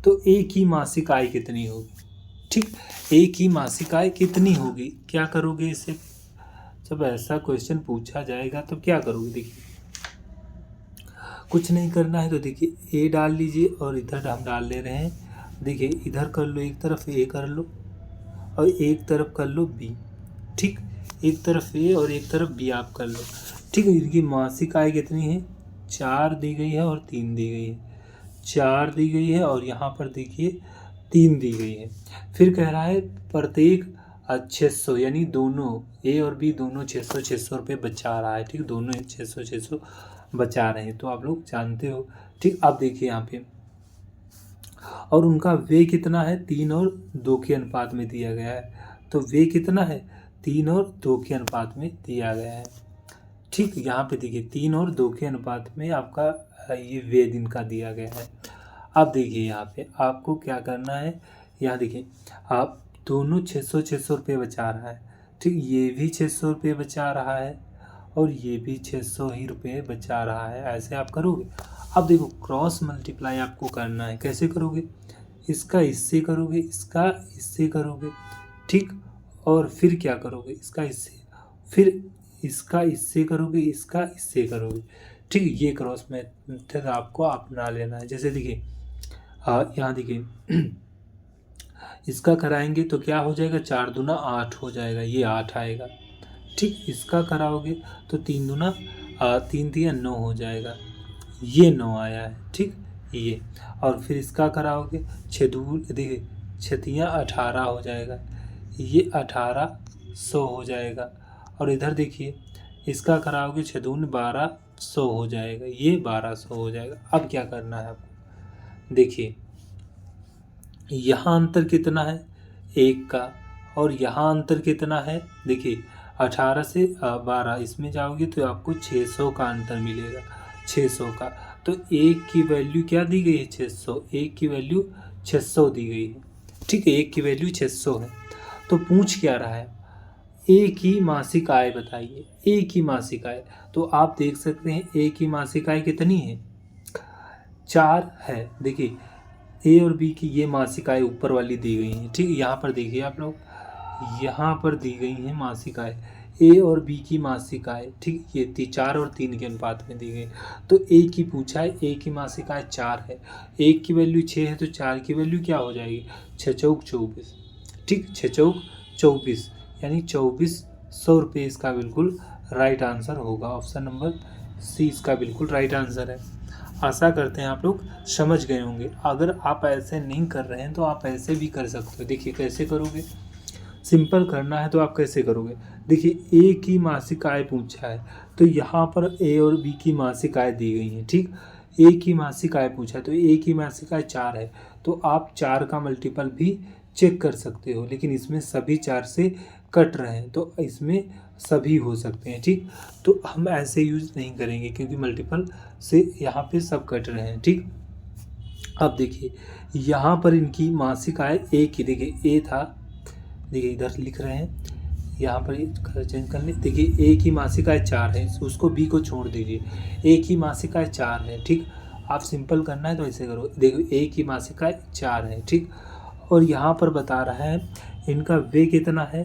तो ए की मासिक आय कितनी होगी। ठीक, ए की मासिक आय कितनी होगी, क्या करोगे इसे, जब ऐसा क्वेश्चन पूछा जाएगा तो क्या करोगे। देखिए कुछ नहीं करना है, तो देखिए ए डाल लीजिए और इधर हम डाल ले रहे हैं। देखिए इधर कर लो, एक तरफ ए कर लो और एक तरफ कर लो बी। ठीक, एक तरफ ए और एक तरफ बी आप कर लो। ठीक है, इनकी मासिक आय कितनी है, 4 दी गई है और 3 दी गई है, 4 दी गई है और यहाँ पर देखिए 3 दी गई है। फिर कह रहा है प्रत्येक 600, यानी दोनों ए और बी दोनों 600 रुपये बचा रहा है। ठीक, दोनों 600 बचा रहे हैं, तो आप लोग जानते हो। ठीक, अब देखिए यहाँ पे, और उनका व्यय कितना है, 3 और 2 के अनुपात में दिया गया है। तो व्यय कितना है, 3 और 2 के अनुपात में दिया गया है। ठीक, यहाँ पे देखिए 3 और 2 के अनुपात में आपका ये व्यय दिन का दिया गया है। अब देखिए यहाँ पे आपको क्या करना है, यहाँ देखिए आप दोनों 600 रुपये बचा रहा है। ठीक, ये भी 600 रुपये बचा रहा है और ये भी 600 ही रुपये बचा रहा है। ऐसे आप करोगे। अब देखो क्रॉस मल्टीप्लाई आपको करना है, कैसे करोगे, इसका इससे करोगे, इसका इससे करोगे, ठीक, और फिर क्या करोगे, इसका इससे, फिर इसका इससे करोगे, इसका इससे करोगे, ठीक। ये क्रॉस मेथड आपको अपना लेना है। जैसे देखिए यहाँ देखिए इसका कराएंगे तो क्या हो जाएगा, 4 दूना 8 हो जाएगा, ये 8 आएगा, ठीक। इसका कराओगे तो 3 दूना 3 तिया 9 हो जाएगा, ये 9 आया है, ठीक। ये और फिर इसका कराओगे 6 दू देखिए 6 तिया 18 हो जाएगा, ये 1800 हो जाएगा। और इधर देखिए इसका कराओगे 6 दून 1200 हो जाएगा, ये 1200 हो जाएगा। अब क्या करना है आपको, देखिए यहाँ अंतर कितना है 1 का, और यहाँ अंतर कितना है, देखिए 18 से 12, इसमें जाओगे तो आपको 600 का अंतर मिलेगा, 600 का। तो 1 की वैल्यू क्या दी गई है, 600, 1 की वैल्यू 600 दी गई है, ठीक है, 1 की वैल्यू 600 है। तो पूछ क्या रहा है, एक ही मासिक आय बताइए, एक ही मासिक आय। तो आप देख सकते हैं एक ही मासिक आय कितनी है, 4 है। देखिए ए और बी की ये मासिक आय ऊपर वाली दी गई है, ठीक। यहाँ पर देखिए आप लोग, यहाँ पर दी गई है मासिक आय, ए और बी की मासिक आय, ठीक, ये 4 और 3 के अनुपात में दी गई। तो ए की पूछा है, ए की मासिक आय 4 है, 1 की वैल्यू 6 है, तो 4 की वैल्यू क्या हो जाएगी, 6 चौक 24, ठीक, 6 चौक 24, यानी 2400 रुपये इसका बिल्कुल राइट आंसर होगा। ऑप्शन नंबर सी इसका बिल्कुल राइट आंसर है। आशा करते हैं आप लोग समझ गए होंगे। अगर आप ऐसे नहीं कर रहे हैं तो आप ऐसे भी कर सकते हो। देखिए कैसे करोगे, सिंपल करना है तो आप कैसे करोगे, देखिए ए की मासिक आय पूछा है तो यहाँ पर ए और बी की मासिक आय दी गई है, ठीक। ए की मासिक आय पूछा है तो ए की मासिक आय 4 है, तो आप 4 का मल्टीपल भी चेक कर सकते हो, लेकिन इसमें सभी 4 से कट रहे हैं तो इसमें सभी हो सकते हैं, ठीक। तो हम ऐसे यूज नहीं करेंगे क्योंकि मल्टीपल से यहाँ पे सब कट रहे हैं, ठीक। अब देखिए यहाँ पर इनकी मासिक आय ए की, देखिए ए था, देखिए इधर लिख रहे हैं, यहाँ पर चेंज कर ले, देखिए ए की मासिक आय 4 है, उसको बी को छोड़ दीजिए, ए की मासिक आय 4 है, ठीक। आप सिंपल करना है तो ऐसे करो, देखो ए की मासिक आय 4 है, ठीक। और यहाँ पर बता रहा है इनका वे कितना है,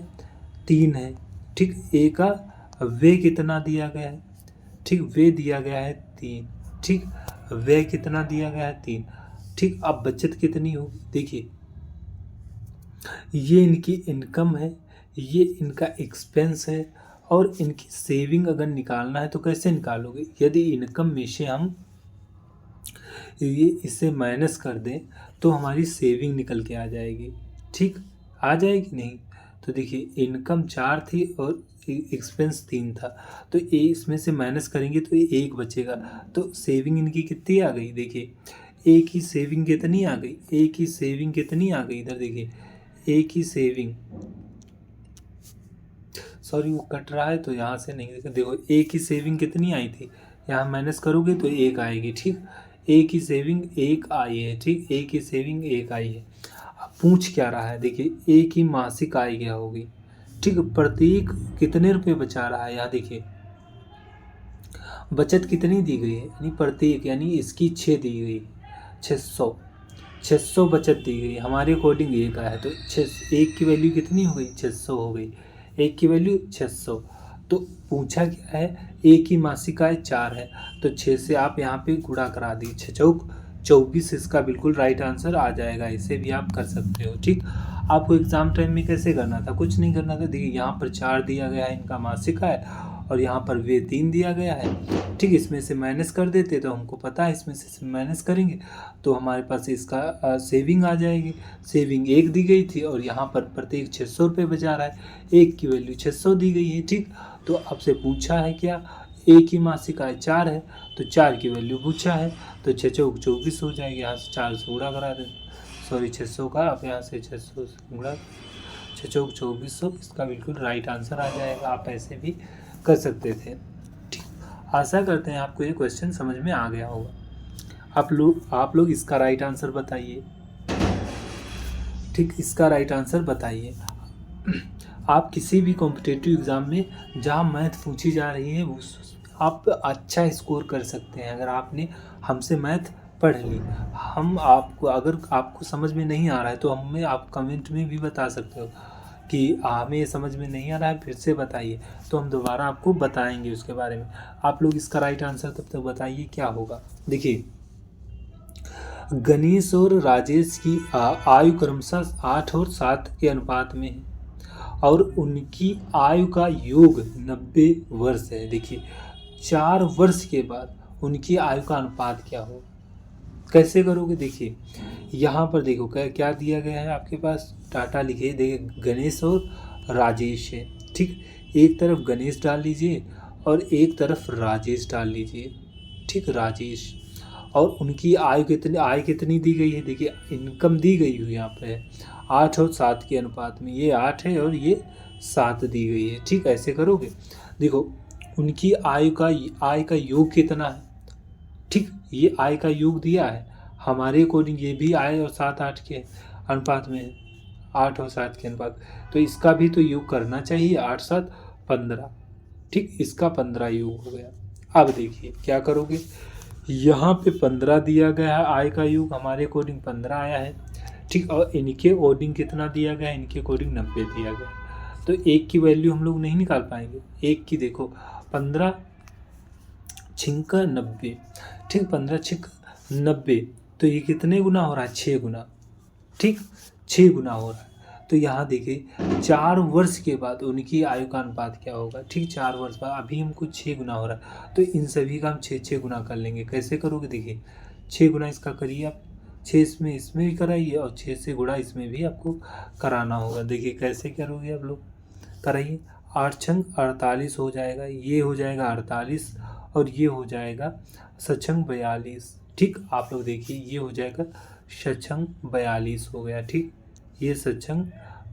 3 है, ठीक। ए का वे कितना दिया गया है, ठीक, वे दिया गया है 3, ठीक, वे कितना दिया गया है 3, ठीक। अब बचत कितनी होगी, देखिए ये इनकी इनकम है, ये इनका एक्सपेंस है, और इनकी सेविंग अगर निकालना है तो कैसे निकालोगे, यदि इनकम में से हम ये इसे माइनस कर दें तो हमारी सेविंग निकल के आ जाएगी, ठीक, आ जाएगी नहीं। तो देखिए इनकम 4 थी और एक्सपेंस 3 था, तो ए इसमें से माइनस करेंगे तो ये 1 बचेगा, तो सेविंग इनकी कितनी आ गई, देखिए ए की सेविंग कितनी आ गई, ए की सेविंग कितनी आ गई, इधर देखिए ए की सेविंग, सॉरी वो कट रहा है तो यहाँ से नहीं, देखो ए की सेविंग कितनी आई थी, यहाँ माइनस करोगे तो 1 आएगी, ठीक। ए की सेविंग 1 आई है, ठीक, ए की सेविंग 1 आई है। अब पूछ क्या रहा है, देखिए ए की मासिक आय क्या होगी, ठीक, प्रत्येक कितने रुपए बचा रहा है, यहाँ देखिए बचत कितनी दी गई है, यानी प्रत्येक, यानी इसकी 6 दी गई, 600 बचत दी गई, हमारे अकॉर्डिंग ए का है तो 1 की वैल्यू कितनी हो गई, 600 हो गई, 1 की वैल्यू 600। तो पूछा क्या है, ए की मासिक आय 4 है, तो 6 से आप यहाँ पे गुणा करा दी, 6 चौक 24 इसका बिल्कुल राइट आंसर आ जाएगा। इसे भी आप कर सकते हो, ठीक। आपको एग्जाम टाइम में कैसे करना था, कुछ नहीं करना था, देखिए यहाँ पर 4 दिया गया है इनका मासिक आय, और यहाँ पर वे 3 दिया गया है, ठीक। इसमें से माइनस कर देते तो हमको पता है इसमें से माइनस करेंगे तो हमारे पास इसका सेविंग आ जाएगी। सेविंग 1 दी गई थी और यहाँ पर प्रत्येक 600 रुपये बचा रहा है, 1 की वैल्यू 600 दी गई है, ठीक। तो आपसे पूछा है क्या, ए की मासिक आय 4 है तो 4 की वैल्यू पूछा है, तो 6 चौक 24 हो जाएगी, यहाँ से 4 से गुणा करा दें, सॉरी 600 का आप यहाँ से 600 से गुणा, 6 चौक 2400, इसका बिल्कुल राइट आंसर आ जाएगा। आप ऐसे भी कर सकते थे, ठीक। आशा करते हैं आपको ये क्वेश्चन समझ में आ गया होगा। आप लोग इसका राइट आंसर बताइए, ठीक, इसका राइट आंसर बताइए। आप किसी भी कॉम्पिटिटिव एग्ज़ाम में जहाँ मैथ पूछी जा रही है आप अच्छा स्कोर कर सकते हैं अगर आपने हमसे मैथ पढ़ ली। हम आपको, अगर आपको समझ में नहीं आ रहा है तो हमें आप कमेंट में भी बता सकते हो कि हमें ये समझ में नहीं आ रहा है, फिर से बताइए, तो हम दोबारा आपको बताएंगे उसके बारे में। आप लोग इसका राइट आंसर तब तक बताइए क्या होगा। देखिए, गणेश और राजेश की आयु क्रमशः 8 और 7 के अनुपात में है और उनकी आयु का योग 90 वर्ष है। देखिए, 4 वर्ष के बाद उनकी आयु का अनुपात क्या हो, कैसे करोगे। देखिए, यहाँ पर देखो क्या दिया गया है आपके पास, डाटा लिखिए। देखिए, गणेश और राजेश है, ठीक। एक तरफ गणेश डाल लीजिए और एक तरफ राजेश डाल लीजिए, ठीक, राजेश। और उनकी आय कितनी दी गई है। देखिए, इनकम दी गई हुई यहाँ पे है 8 और 7 के अनुपात में, ये 8 है और ये 7 दी गई है, ठीक। ऐसे करोगे। देखो, उनकी आय का योग कितना है, ठीक, ये आय का योग दिया है हमारे अकॉर्डिंग, ये भी आय और 7-8 के अनुपात में है, 8 और 7 के अनुपात, तो इसका भी तो योग करना चाहिए, 8 7 15, ठीक, इसका 15 योग हो गया। अब देखिए क्या करोगे, यहाँ पे 15 दिया गया है, आय का योग हमारे अकॉर्डिंग 15 आया है, ठीक, और इनके अकॉर्डिंग कितना दिया गया है, इनके अकॉर्डिंग 90 दिया गया है। तो एक की वैल्यू हम लोग नहीं निकाल पाएंगे, एक की देखो 15 छिंक 90, ठीक, 15 छिंक 90, तो ये कितने गुना हो रहा है, 6 गुना, ठीक, 6 गुना हो रहा है। तो यहाँ देखिए 4 वर्ष के बाद उनकी आयु का अनुपात क्या होगा, ठीक, 4 वर्ष बाद, अभी हमको 6 गुना हो रहा है, तो इन सभी का हम 6 गुना कर लेंगे। कैसे करोगे, देखिए 6 गुना इसका करिए आप, 6 इसमें भी कराइए और 6 से गुणा इसमें भी आपको कराना होगा। देखिए कैसे करोगे आप लोग, कराइए। 8 छंग 48 हो जाएगा, ये हो जाएगा 48 और ये हो जाएगा सछंग 42, ठीक। आप लोग देखिए, ये हो जाएगा सछंग 42 हो गया, ठीक, ये सछंग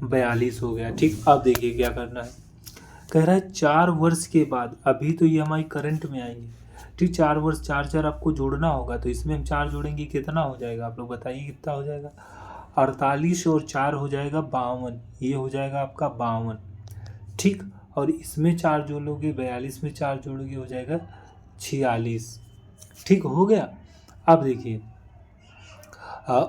42 हो गया, ठीक। अब देखिए क्या करना है, कह रहा है 4 वर्ष के बाद, अभी तो ये हमारी करंट में आएंगे, ठीक, 4 वर्ष, 4 आपको जोड़ना होगा, तो इसमें हम 4 जोड़ेंगे, कितना हो जाएगा आप लोग बताइए, कितना हो जाएगा, 48 और 4 हो जाएगा 52, ये हो जाएगा आपका 52, ठीक। और इसमें 4 जोड़ोगे, 42 में 4 जोड़ोगे, हो जाएगा 46, ठीक, हो गया। अब देखिए,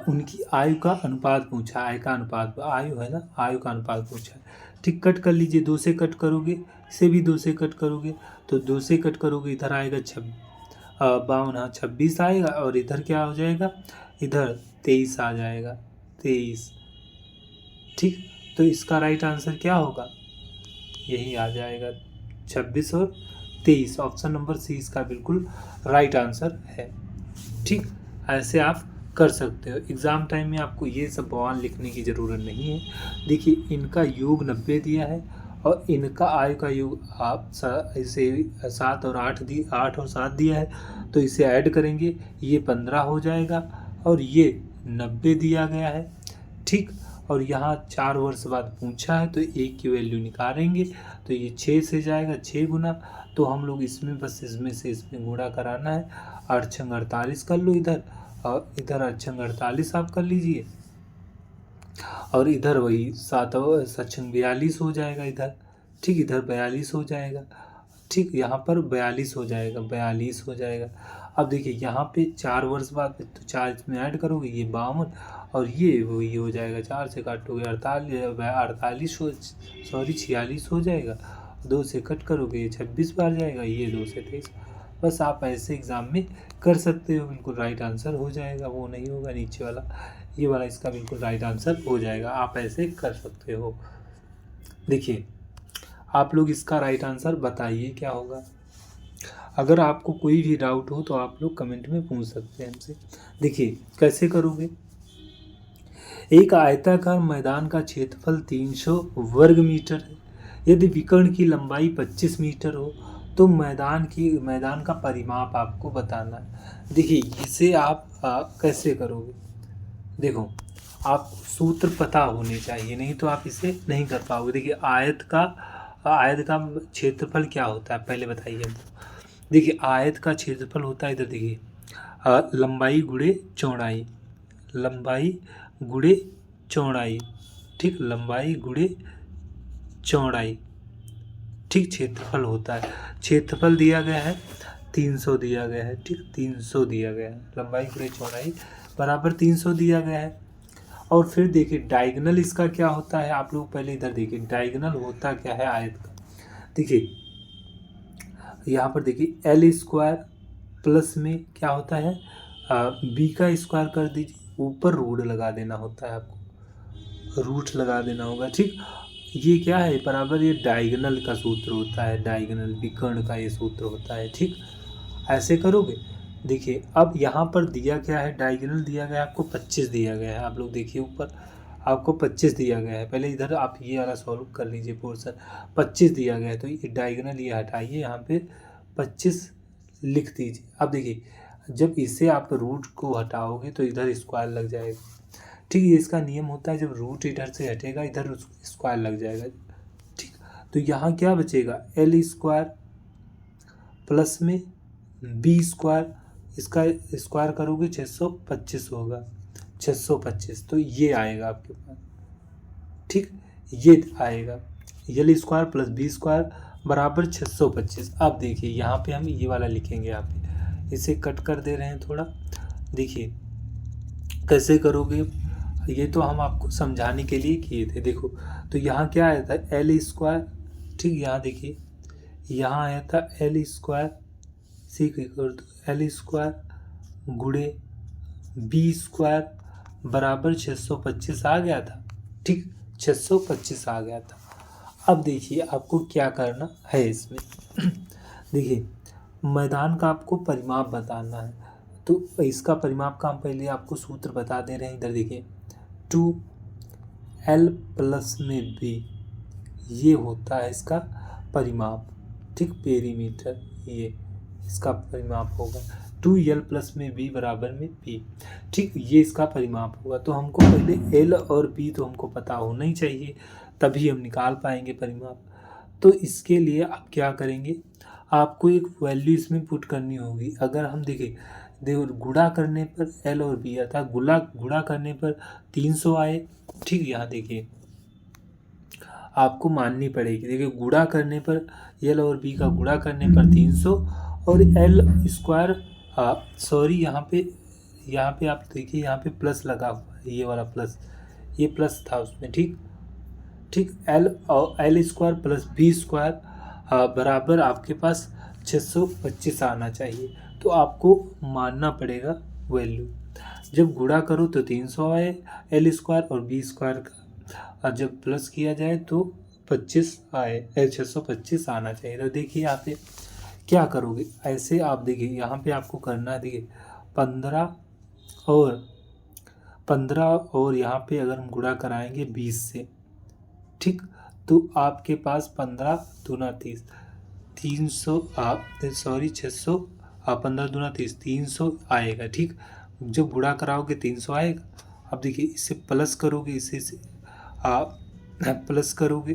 उनकी आयु का अनुपात पूछा, आय का अनुपात, आयु है ना, आयु का अनुपात पूछा, ठीक। कट कर लीजिए, 2 से कट करोगे, इसे भी 2 से कट करोगे, तो 2 से कट करोगे, इधर आएगा 52, हाँ 26 आएगा, और इधर क्या हो जाएगा, इधर 23 आ जाएगा, 23, ठीक। तो इसका राइट आंसर क्या होगा, यही आ जाएगा 26 और 23, ऑप्शन नंबर सी इसका बिल्कुल राइट आंसर है, ठीक। ऐसे आप कर सकते हो। एग्ज़ाम टाइम में आपको ये सब बवाल लिखने की ज़रूरत नहीं है। देखिए, इनका योग 90 दिया है और इनका आयु का योग आप इसे 7 और 8 दिया है, तो इसे ऐड करेंगे, ये 15 हो जाएगा और ये 90 दिया गया है, ठीक। और यहाँ 4 वर्ष बाद पूछा है, तो एक की वैल्यू निकालेंगे, तो ये 6 से जाएगा, 6 गुना, तो हम लोग इसमें बस इसमें से इसमें गुणा कराना है, 8 छंग 48 कर लो इधर, और इधर 8 छंग 48 आप कर लीजिए, और इधर वही 7 छंग 42 हो जाएगा इधर, ठीक, इधर 42 हो जाएगा, ठीक, यहाँ पर 42 हो जाएगा, 42 हो जाएगा। अब देखिए यहाँ पे 4 वर्ष बाद तो 4 इसमें ऐड करोगे, ये 52 और ये वही हो जाएगा, 4 से काटोगे 48 46 हो जाएगा, 2 से कट करोगे ये 26 बार जाएगा, ये 2 से 23। बस आप ऐसे एग्ज़ाम में कर सकते हो, बिल्कुल राइट आंसर हो जाएगा, वो नहीं होगा नीचे वाला, ये वाला इसका बिल्कुल राइट आंसर हो जाएगा, आप ऐसे कर सकते हो। देखिए, आप लोग इसका राइट आंसर बताइए क्या होगा। अगर आपको कोई भी डाउट हो तो आप लोग कमेंट में पूछ सकते हैं हमसे। देखिए कैसे करोगे, एक आयताकार मैदान का क्षेत्रफल 300 वर्ग मीटर है, यदि विकर्ण की लंबाई 25 मीटर हो तो मैदान का परिमाप आपको बताना है। देखिए इसे आप कैसे करोगे, देखो आप सूत्र पता होने चाहिए, नहीं तो आप इसे नहीं कर पाओगे। देखिए आयत का क्षेत्रफल क्या होता है पहले बताइए हमको। देखिए आयत का क्षेत्रफल होता है, इधर देखिए लंबाई गुणे चौड़ाई, लंबाई गुणे चौड़ाई, ठीक, लंबाई गुणे चौड़ाई, ठीक, क्षेत्रफल होता है। क्षेत्रफल दिया गया है 300 दिया गया है, ठीक, 300 दिया गया है, लंबाई गुणे चौड़ाई बराबर 300 दिया गया है। और फिर देखिए डायगोनल इसका क्या होता है, आप लोग पहले इधर देखिए डायगोनल होता क्या है आयत का। देखिए यहाँ पर देखिए एल स्क्वायर प्लस में क्या होता है बी का स्क्वायर कर दीजिए, ऊपर रूट लगा देना होता है, आपको रूट लगा देना होगा, ठीक। ये क्या है बराबर, ये डायगोनल का सूत्र होता है, डायगोनल विकर्ण का ये सूत्र होता है, ठीक। ऐसे करोगे। देखिए अब यहाँ पर दिया क्या है, डायगोनल दिया गया है आपको 25 दिया गया है, आप लोग देखिए ऊपर आपको 25 दिया गया है। पहले इधर आप ये वाला सॉल्व कर लीजिए पोर्शन, 25 दिया गया है तो ये डायगोनल ये हटाइए, यहाँ पे 25 लिख दीजिए। अब देखिए जब इसे आप रूट को हटाओगे तो इधर स्क्वायर लग जाएगा, ठीक। ये इसका नियम होता है, जब रूट इधर से हटेगा इधर स्क्वायर लग जाएगा, ठीक। तो यहाँ क्या बचेगा, एल स्क्वायर प्लस में बी स्क्वायर, इसका स्क्वायर करोगे 625 होगा, 625 तो ये आएगा आपके पास, ठीक। ये आएगा L square plus B square बराबर 625। अब देखिए यहाँ पे हम ये वाला लिखेंगे, यहाँ पे इसे कट कर दे रहे हैं थोड़ा। देखिए कैसे करोगे, ये तो हम आपको समझाने के लिए किए थे। देखो तो यहाँ क्या आया था एल स्क्वायर, ठीक। यहाँ देखिए यहाँ आया था एल स्क्वायर, सीख कर दो एल स्क्वायर गुणे बी स्क्वायर बराबर 625 आ गया था, ठीक, 625 आ गया था। अब देखिए आपको क्या करना है इसमें देखिए मैदान का आपको परिमाप बताना है, तो इसका परिमाप का हम पहले आपको सूत्र बता दे रहे हैं। इधर देखिए 2l प्लस में b, ये होता है इसका परिमाप, ठीक, पेरीमीटर, ये इसका परिमाप होगा 2l प्लस में b बराबर में p, ठीक, ये इसका परिमाप होगा। तो हमको पहले l और b तो हमको पता होना ही चाहिए, तभी हम निकाल पाएंगे परिमाप। तो इसके लिए आप क्या करेंगे, आपको एक वैल्यू इसमें पुट करनी होगी। अगर हम देखो गुणा करने पर एल और बी आता, गुणा करने पर 300 आए, ठीक। यहाँ देखिए आपको माननी पड़ेगी, देखिए गुणा करने पर एल और बी का गुणा करने पर 300 और एल स्क्वायर, सॉरी यहाँ पे आप देखिए यहाँ पे प्लस लगा हुआ है, ये वाला प्लस, ये प्लस था उसमें, ठीक, L square plus B square बराबर आपके पास 625 आना चाहिए। तो आपको मानना पड़ेगा वैल्यू, जब गुणा करो तो 300 आए एल स्क्वायर और बी स्क्वायर का, और जब प्लस किया जाए तो 25 आए, 625 आना चाहिए। तो देखिए यहाँ पे क्या करोगे, ऐसे आप देखिए यहाँ पे आपको करना है, देखिए 15 और यहाँ पे अगर हम गुणा कराएंगे 20 से, ठीक, तो आपके पास 15 दूना 30, 300 सॉरी 600, 15 दूना 30, 300 आएगा, ठीक। जब गुणा कराओगे 300 आएगा। अब देखिए इससे प्लस करोगे, इसे प्लस करोगे,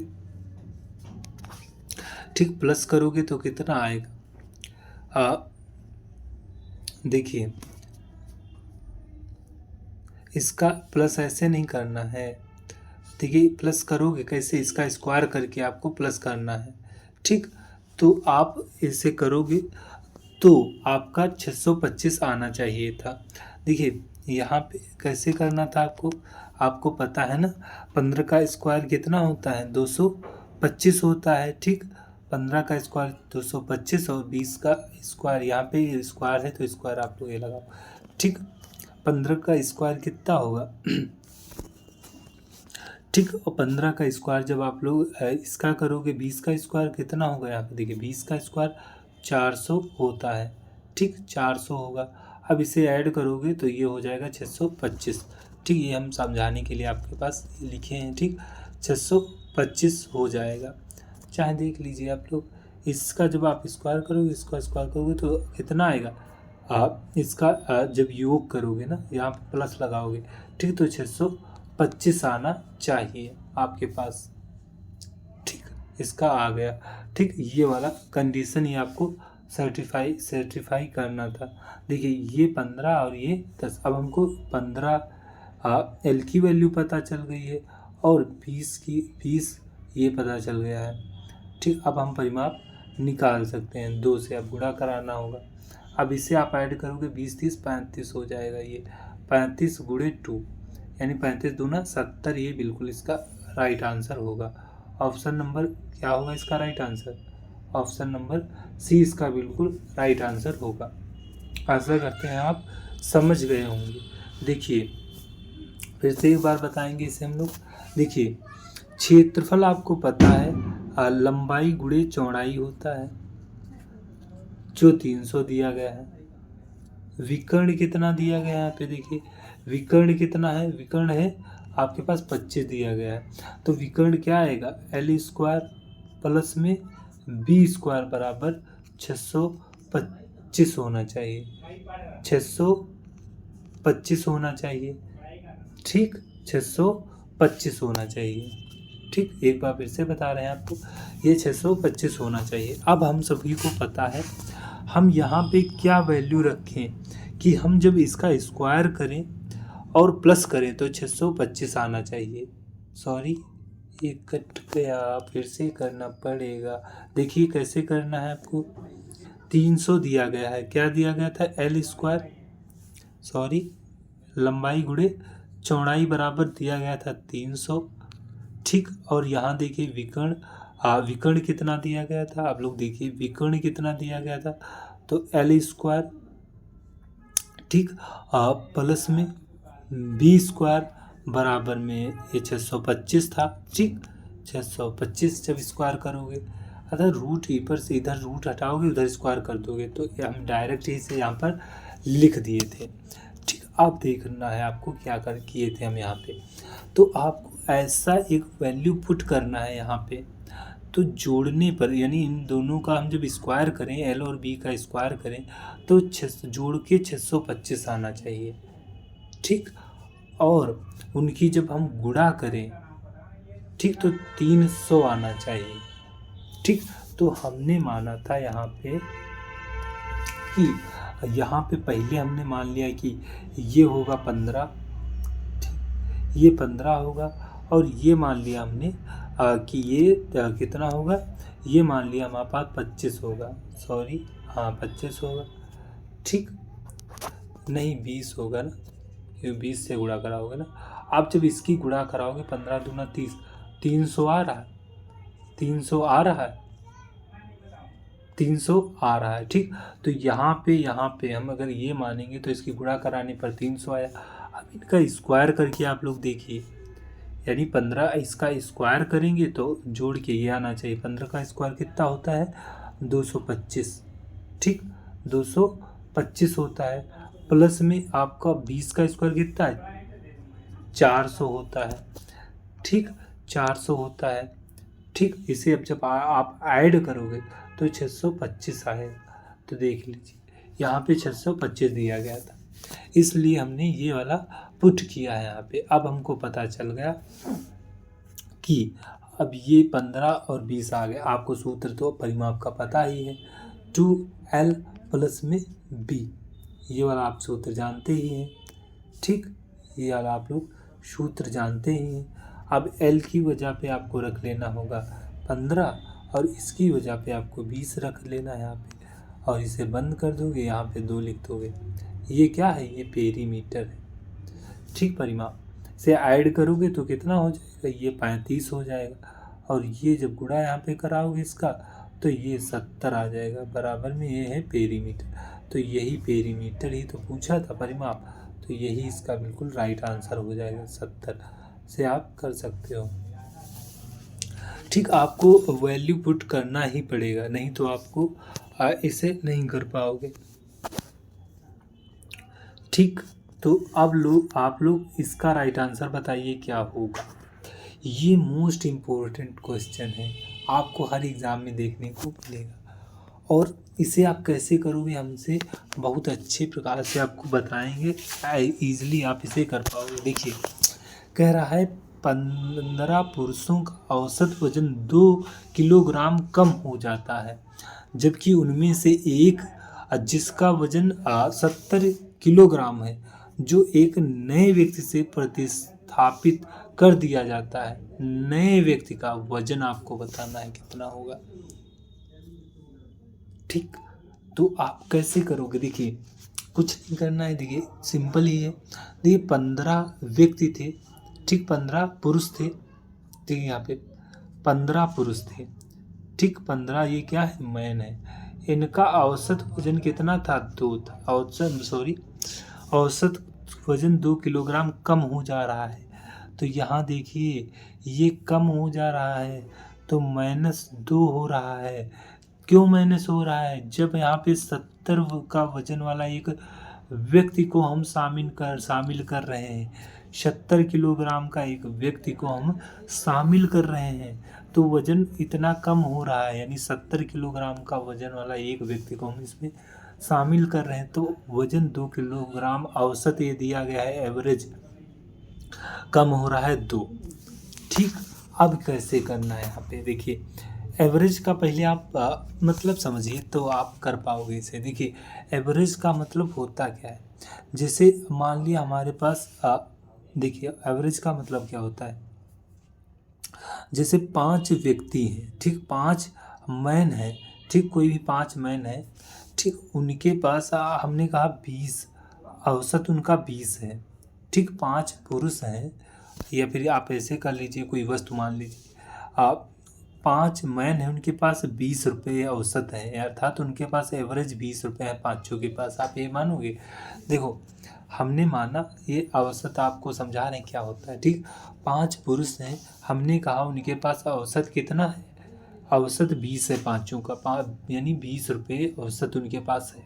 ठीक, प्लस करोगे तो कितना आएगा, देखिए इसका प्लस ऐसे नहीं करना है, देखिए प्लस करोगे कैसे, इसका स्क्वायर करके आपको प्लस करना है, ठीक। तो आप इसे करोगे तो आपका 625 आना चाहिए था। देखिए यहाँ पे कैसे करना था आपको पता है ना, 15 का स्क्वायर कितना होता है 225 होता है, ठीक। 15 का स्क्वायर 225 और 20 का स्क्वायर, यहाँ पे स्क्वायर है तो स्क्वायर आप लोग ये लगाओ, ठीक। 15 का स्क्वायर कितना होगा ठीक, और 15 का स्क्वायर जब आप लोग इसका करोगे 20 का स्क्वायर कितना होगा, यहाँ पे देखिए 20 का स्क्वायर 400 होता है, ठीक, 400 होगा। अब इसे ऐड करोगे तो ये हो जाएगा 625, ठीक। ये हम समझाने के लिए आपके पास लिखे हैं, ठीक, 625 हो जाएगा। चाहे देख लीजिए आप लोग, इसका जब आप स्क्वायर करोगे, इसका स्क्वायर करोगे तो कितना आएगा, इसका जब योग करोगे ना, यहाँ पर प्लस लगाओगे, ठीक, तो 625 आना चाहिए आपके पास, ठीक, इसका आ गया, ठीक। ये वाला कंडीशन ही आपको सर्टिफाई करना था। देखिए ये 15 और ये 10, अब हमको 15 एल की वैल्यू पता चल गई है और 20 ये पता चल गया है, ठीक, अब हम परिमाप निकाल सकते हैं। 2 से अब गुणा कराना होगा। अब इसे आप ऐड करोगे 20 30 35 हो जाएगा। ये 35 गुणे 2 यानी 35 दूना 70, ये बिल्कुल इसका राइट आंसर होगा। ऑप्शन नंबर क्या होगा इसका right answer? Option number C इसका बिल्कुल राइट आंसर होगा। आशा करते हैं आप समझ गए होंगे। देखिए फिर से एक बार बताएंगे इसे हम लोग। देखिए क्षेत्रफल आपको पता है लंबाई गुणे चौड़ाई होता है, जो 300 दिया गया है। विकर्ण कितना दिया गया है यहाँ पे? देखिए विकर्ण कितना है? विकर्ण है आपके पास 25 दिया गया है। तो विकर्ण क्या आएगा? एल स्क्वायर प्लस में बी स्क्वायर बराबर 625 होना चाहिए। 625 होना चाहिए। ठीक, 625 होना चाहिए। ठीक, एक बार फिर से बता रहे हैं आपको, ये 625 होना चाहिए। अब हम सभी को पता है हम यहाँ पे क्या वैल्यू रखें कि हम जब इसका स्क्वायर करें और प्लस करें तो 625 आना चाहिए। सॉरी ये कट गया, फिर से करना पड़ेगा। देखिए कैसे करना है आपको। 300 दिया गया है, क्या दिया गया था? एल स्क्वायर, सॉरी लंबाई गुणे चौड़ाई बराबर दिया गया था 300। ठीक, और यहाँ देखिए विकर्ण विकर्ण कितना दिया गया था? आप लोग देखिए विकर्ण कितना दिया गया था, तो एल स्क्वायर ठीक प्लस में बी स्क्वायर बराबर में ये 625 था। ठीक, 625 जब स्क्वायर करोगे, अगर रूट ऊपर से इधर रूट हटाओगे उधर स्क्वायर कर दोगे, तो हम डायरेक्ट ही से यहाँ पर लिख दिए थे। ठीक, अब देखना है आपको क्या कर किए थे हम यहाँ पे। तो आपको ऐसा एक वैल्यू पुट करना है यहाँ पे, तो जोड़ने पर यानी इन दोनों का हम जब स्क्वायर करें, एल और बी का स्क्वायर करें, तो जोड़ के 625 आना चाहिए। ठीक, और उनकी जब हम गुणा करें, ठीक, तो 300 आना चाहिए। ठीक, तो हमने माना था यहाँ पे कि यहाँ पे पहले हमने मान लिया कि ये होगा 15, ठीक, ये 15 होगा, और ये मान लिया हमने कि ये कितना होगा, ये मान लिया हमारे पास 25 होगा। सॉरी हाँ 25 होगा। ठीक, नहीं 20 होगा ना, क्योंकि 20 से गुणा कराओगे ना। आप जब इसकी गुणा कराओगे 15 दूना 30, 300 आ रहा है, 300 आ रहा है, 300 आ रहा है। ठीक, तो यहाँ पे हम अगर ये मानेंगे तो इसकी गुणा कराने पर 300 आया। अब इनका स्क्वायर करके आप लोग देखिए, यानी 15 इसका स्क्वायर करेंगे तो जोड़ के ये आना चाहिए। 15 का स्क्वायर कितना होता है? 225। ठीक, 225 होता है, प्लस में आपका 20 का स्क्वायर कितना है? 400 होता है। ठीक, 400 होता है। ठीक, इसे अब जब आप ऐड करोगे तो 625 आएगा। तो देख लीजिए यहाँ पे 625 दिया गया था, इसलिए हमने ये वाला पुट किया है यहाँ पे। अब हमको पता चल गया कि अब ये 15 और 20 आ गया। आपको सूत्र तो परिमाप का पता ही है, 2L प्लस में B, ये वाला आप सूत्र जानते ही हैं। ठीक, ये वाला आप लोग सूत्र जानते ही हैं। अब L की वजह पे आपको रख लेना होगा 15 और इसकी वजह पे आपको 20 रख लेना है यहाँ पे, और इसे बंद कर दोगे, यहाँ पे 2 लिख दोगे। ये क्या है? ये पेरीमीटर है। ठीक, परिमाप से ऐड करोगे तो कितना हो जाएगा? ये 35 हो जाएगा, और ये जब गुणा यहाँ पे कराओगे इसका तो ये 70 आ जाएगा। बराबर में ये है पेरीमीटर, तो यही पेरीमीटर ही तो पूछा था परिमाप, तो यही इसका बिल्कुल राइट आंसर हो जाएगा। 70 से आप कर सकते हो। ठीक, आपको वैल्यू पुट करना ही पड़ेगा, नहीं तो आपको इसे नहीं कर पाओगे। ठीक, तो अब आप लोग इसका राइट आंसर बताइए क्या होगा। ये मोस्ट इम्पोर्टेंट क्वेश्चन है, आपको हर एग्ज़ाम में देखने को मिलेगा, और इसे आप कैसे करोगे हमसे बहुत अच्छे प्रकार से आपको बताएंगे, ईजिली आप इसे कर पाओगे। देखिए कह रहा है 15 पुरुषों का औसत वजन 2 किलोग्राम कम हो जाता है, जबकि उनमें से एक जिसका वजन 70 किलोग्राम है, जो एक नए व्यक्ति से प्रतिस्थापित कर दिया जाता है। नए व्यक्ति का वजन आपको बताना है कितना होगा। ठीक, तो आप कैसे करोगे? देखिए कुछ नहीं करना है, देखिए सिंपल ही है। देखिए 15 व्यक्ति थे, ठीक, 15 पुरुष थे। देखिए यहाँ पे 15 पुरुष थे, ठीक, 15 ये क्या है, मैन है। इनका औसत वजन कितना था? 2 था। औसत वजन 2 किलोग्राम कम हो जा रहा है। तो यहाँ देखिए ये कम हो जा रहा है तो -2 हो रहा है। क्यों माइनस हो रहा है? जब यहाँ पे 70 का वजन वाला एक व्यक्ति को हम शामिल कर रहे हैं, 70 किलोग्राम का एक व्यक्ति को हम शामिल कर रहे हैं, तो वजन इतना कम हो रहा है। यानी 70 किलोग्राम का वजन वाला एक व्यक्ति को हम इसमें शामिल कर रहे हैं, तो वजन 2 किलोग्राम औसत ये दिया गया है, एवरेज कम हो रहा है 2। ठीक, अब कैसे करना है? यहाँ पे देखिए एवरेज का पहले आप मतलब समझिए तो आप कर पाओगे इसे। देखिए एवरेज का मतलब होता क्या है? जैसे मान लिया हमारे पास देखिए एवरेज का मतलब क्या होता है? जैसे 5 व्यक्ति हैं, ठीक, 5 मैन है, ठीक, कोई भी 5 मैन है, ठीक, उनके पास हमने कहा 20, औसत उनका 20 है, ठीक, 5 पुरुष हैं, या फिर आप ऐसे कर लीजिए, कोई वस्तु मान लीजिए, आप 5 मैन है, उनके पास 20 रुपये औसत है, अर्थात उनके पास एवरेज 20 रुपये है पाँचों के पास। आप ये मानोगे? देखो हमने माना, ये औसत आपको समझा रहे हैं क्या होता है, ठीक। 5 पुरुष हैं, हमने कहा उनके पास औसत कितना है? औसत 20 है पाँचों का, यानी 20 रुपये औसत उनके पास है।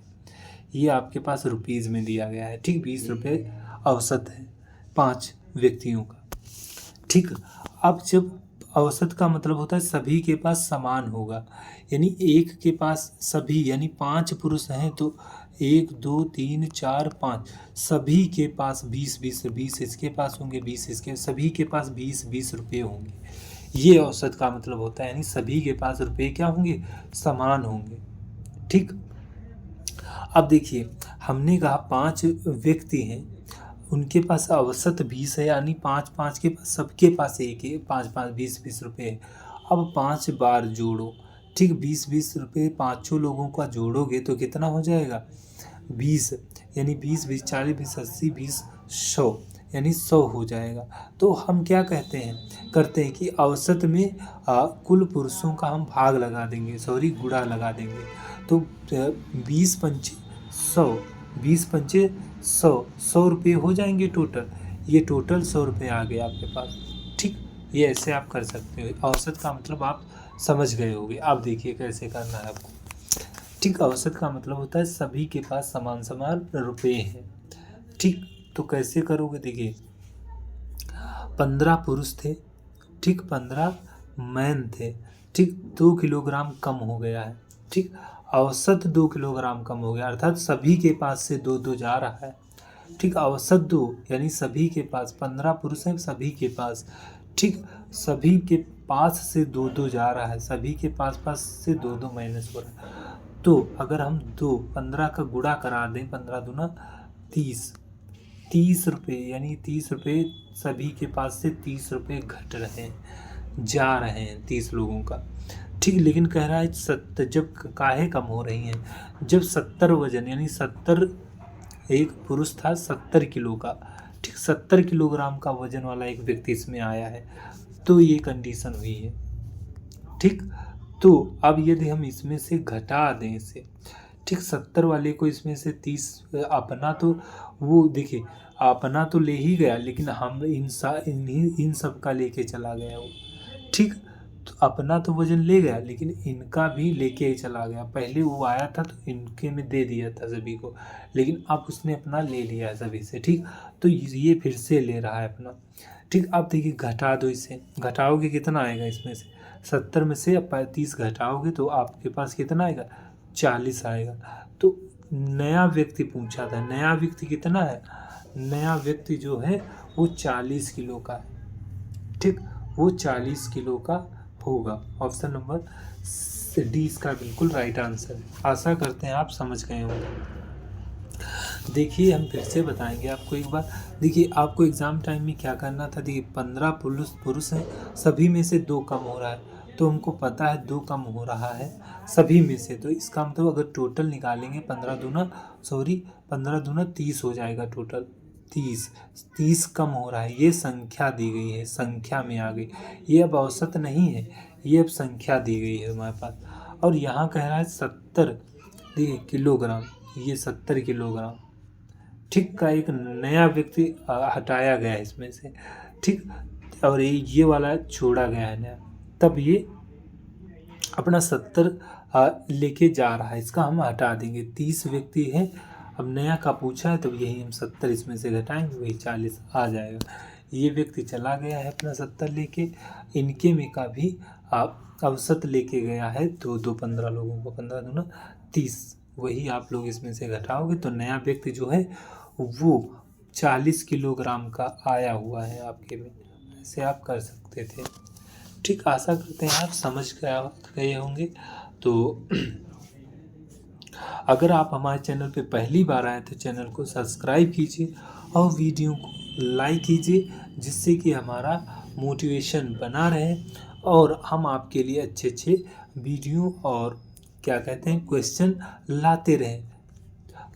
ये आपके पास रुपीज़ में दिया गया है, ठीक, 20 रुपये औसत है 5 व्यक्तियों का, ठीक। अब जब औसत का मतलब होता है सभी के पास समान होगा, यानी एक के पास सभी, यानी 5 पुरुष हैं तो 1 2 3 4 5 सभी के पास 20 इसके पास होंगे, 20 इसके, सभी के पास 20 रुपये होंगे। ये औसत का मतलब होता है, यानी सभी के पास रुपये क्या होंगे? समान होंगे, ठीक। अब देखिए हमने कहा 5 व्यक्ति हैं, उनके पास औसत 20 है, यानी 5 के पास, सबके पास एक है, 5 20 रुपये है। अब 5 बार जोड़ो, ठीक, 20 रुपये पाँचों लोगों का जोड़ोगे तो कितना हो जाएगा? 20, यानी 20 40 20 80 20 100, यानी 100 हो जाएगा। तो हम क्या करते हैं कि औसत में कुल पुरुषों का हम भाग लगा देंगे, गुणा लगा देंगे। तो 20 पंचे 100, 20 पंचे 100 रुपये हो जाएंगे टोटल। ये टोटल 100 रुपये आ गए आपके पास, ठीक। ये ऐसे आप कर सकते हो। औसत का मतलब आप समझ गए होगे। आप देखिए कैसे करना है आपको, ठीक। औसत का मतलब होता है सभी के पास समान रुपये हैं, ठीक। तो कैसे करोगे? देखिए 15 पुरुष थे, ठीक, 15 मैन थे, ठीक, 2 किलोग्राम कम हो गया है, ठीक। औसत 2 किलोग्राम कम हो गया, अर्थात सभी के पास से 2 जा रहा है, ठीक। औसत 2, यानी सभी के पास 15 पुरुष हैं, सभी के पास, ठीक, सभी के पास से 2 जा रहा है, सभी के पास से 2 माइनस हो रहा है। तो अगर हम 15 का गुणा करा दें, 15 दूना 30 रुपये, यानी 30 रुपये सभी के पास से 30 रुपये घट रहे हैं, जा रहे हैं 30 लोगों का, ठीक। लेकिन कह रहा है 70, जब काहे कम हो रही हैं? जब 70 वजन, यानी 70, एक पुरुष था 70 किलो का, ठीक, 70 किलोग्राम का वजन वाला एक व्यक्ति इसमें आया है, तो ये कंडीशन हुई है, ठीक। तो अब यदि हम इसमें से घटा दें इसे, ठीक, 70 वाले को इसमें से 30, अपना तो वो देखिए अपना तो ले ही गया, लेकिन हम इन सब का लेके चला गया वो, ठीक। तो अपना तो वजन ले गया, लेकिन इनका भी लेके ही चला गया। पहले वो आया था तो इनके में दे दिया था सभी को, लेकिन अब उसने अपना ले लिया है सभी से, ठीक। तो ये फिर से ले रहा है अपना, ठीक। अब देखिए घटा दो, इसे घटाओगे कितना आएगा? इसमें से 70 में से 35 घटाओगे तो आपके पास कितना आएगा? 40 आएगा। तो नया व्यक्ति पूछा था, नया व्यक्ति कितना है? नया व्यक्ति जो है वो 40 किलो का है, ठीक, वो 40 किलो का होगा। ऑप्शन नंबर डी इसका बिल्कुल राइट आंसर है। आशा करते हैं आप समझ गए होंगे। देखिए हम फिर से बताएंगे आपको एक बार। देखिए आपको एग्ज़ाम टाइम में क्या करना था। देखिए 15 पुरुष हैं, सभी में से 2 कम हो रहा है, तो हमको पता है 2 कम हो रहा है सभी में से। तो इसका मतलब अगर टोटल निकालेंगे 15 दूना 30 हो जाएगा। टोटल 30 कम हो रहा है। ये संख्या दी गई है, संख्या में आ गई। ये अब औसत नहीं है, ये अब संख्या दी गई है हमारे पास। और यहाँ कह रहा है 70 देखिए किलोग्राम, ये 70 किलोग्राम ठीक का एक नया व्यक्ति हटाया गया है इसमें से, ठीक। और ये वाला छोड़ा गया है नया, तब ये अपना 70 लेके जा रहा है। इसका हम हटा देंगे। 30 व्यक्ति है, अब नया का पूछा है, तो यही हम 70 इसमें से घटाएंगे, वही 40 आ जाएगा। ये व्यक्ति चला गया है अपना 70 लेके। इनके में का भी औसत लेके गया है, दो 15 लोगों को, 15 दूना 30, वही आप लोग इसमें से घटाओगे तो नया व्यक्ति जो है वो 40 किलोग्राम का आया हुआ है आपके में। ऐसे आप कर सकते थे, ठीक। आशा करते हैं आप समझ गए होंगे। तो अगर आप हमारे चैनल पे पहली बार आए तो चैनल को सब्सक्राइब कीजिए और वीडियो को लाइक कीजिए, जिससे कि हमारा मोटिवेशन बना रहे और हम आपके लिए अच्छे अच्छे वीडियो और क्या कहते हैं क्वेश्चन लाते रहें।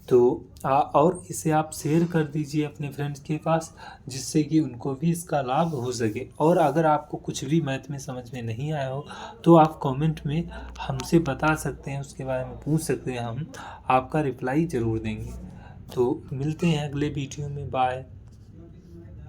तो और इसे आप शेयर कर दीजिए अपने फ्रेंड्स के पास, जिससे कि उनको भी इसका लाभ हो सके। और अगर आपको कुछ भी मैथ में समझ में नहीं आया हो तो आप कमेंट में हमसे बता सकते हैं, उसके बारे में पूछ सकते हैं, हम आपका रिप्लाई ज़रूर देंगे। तो मिलते हैं अगले वीडियो में। बाय।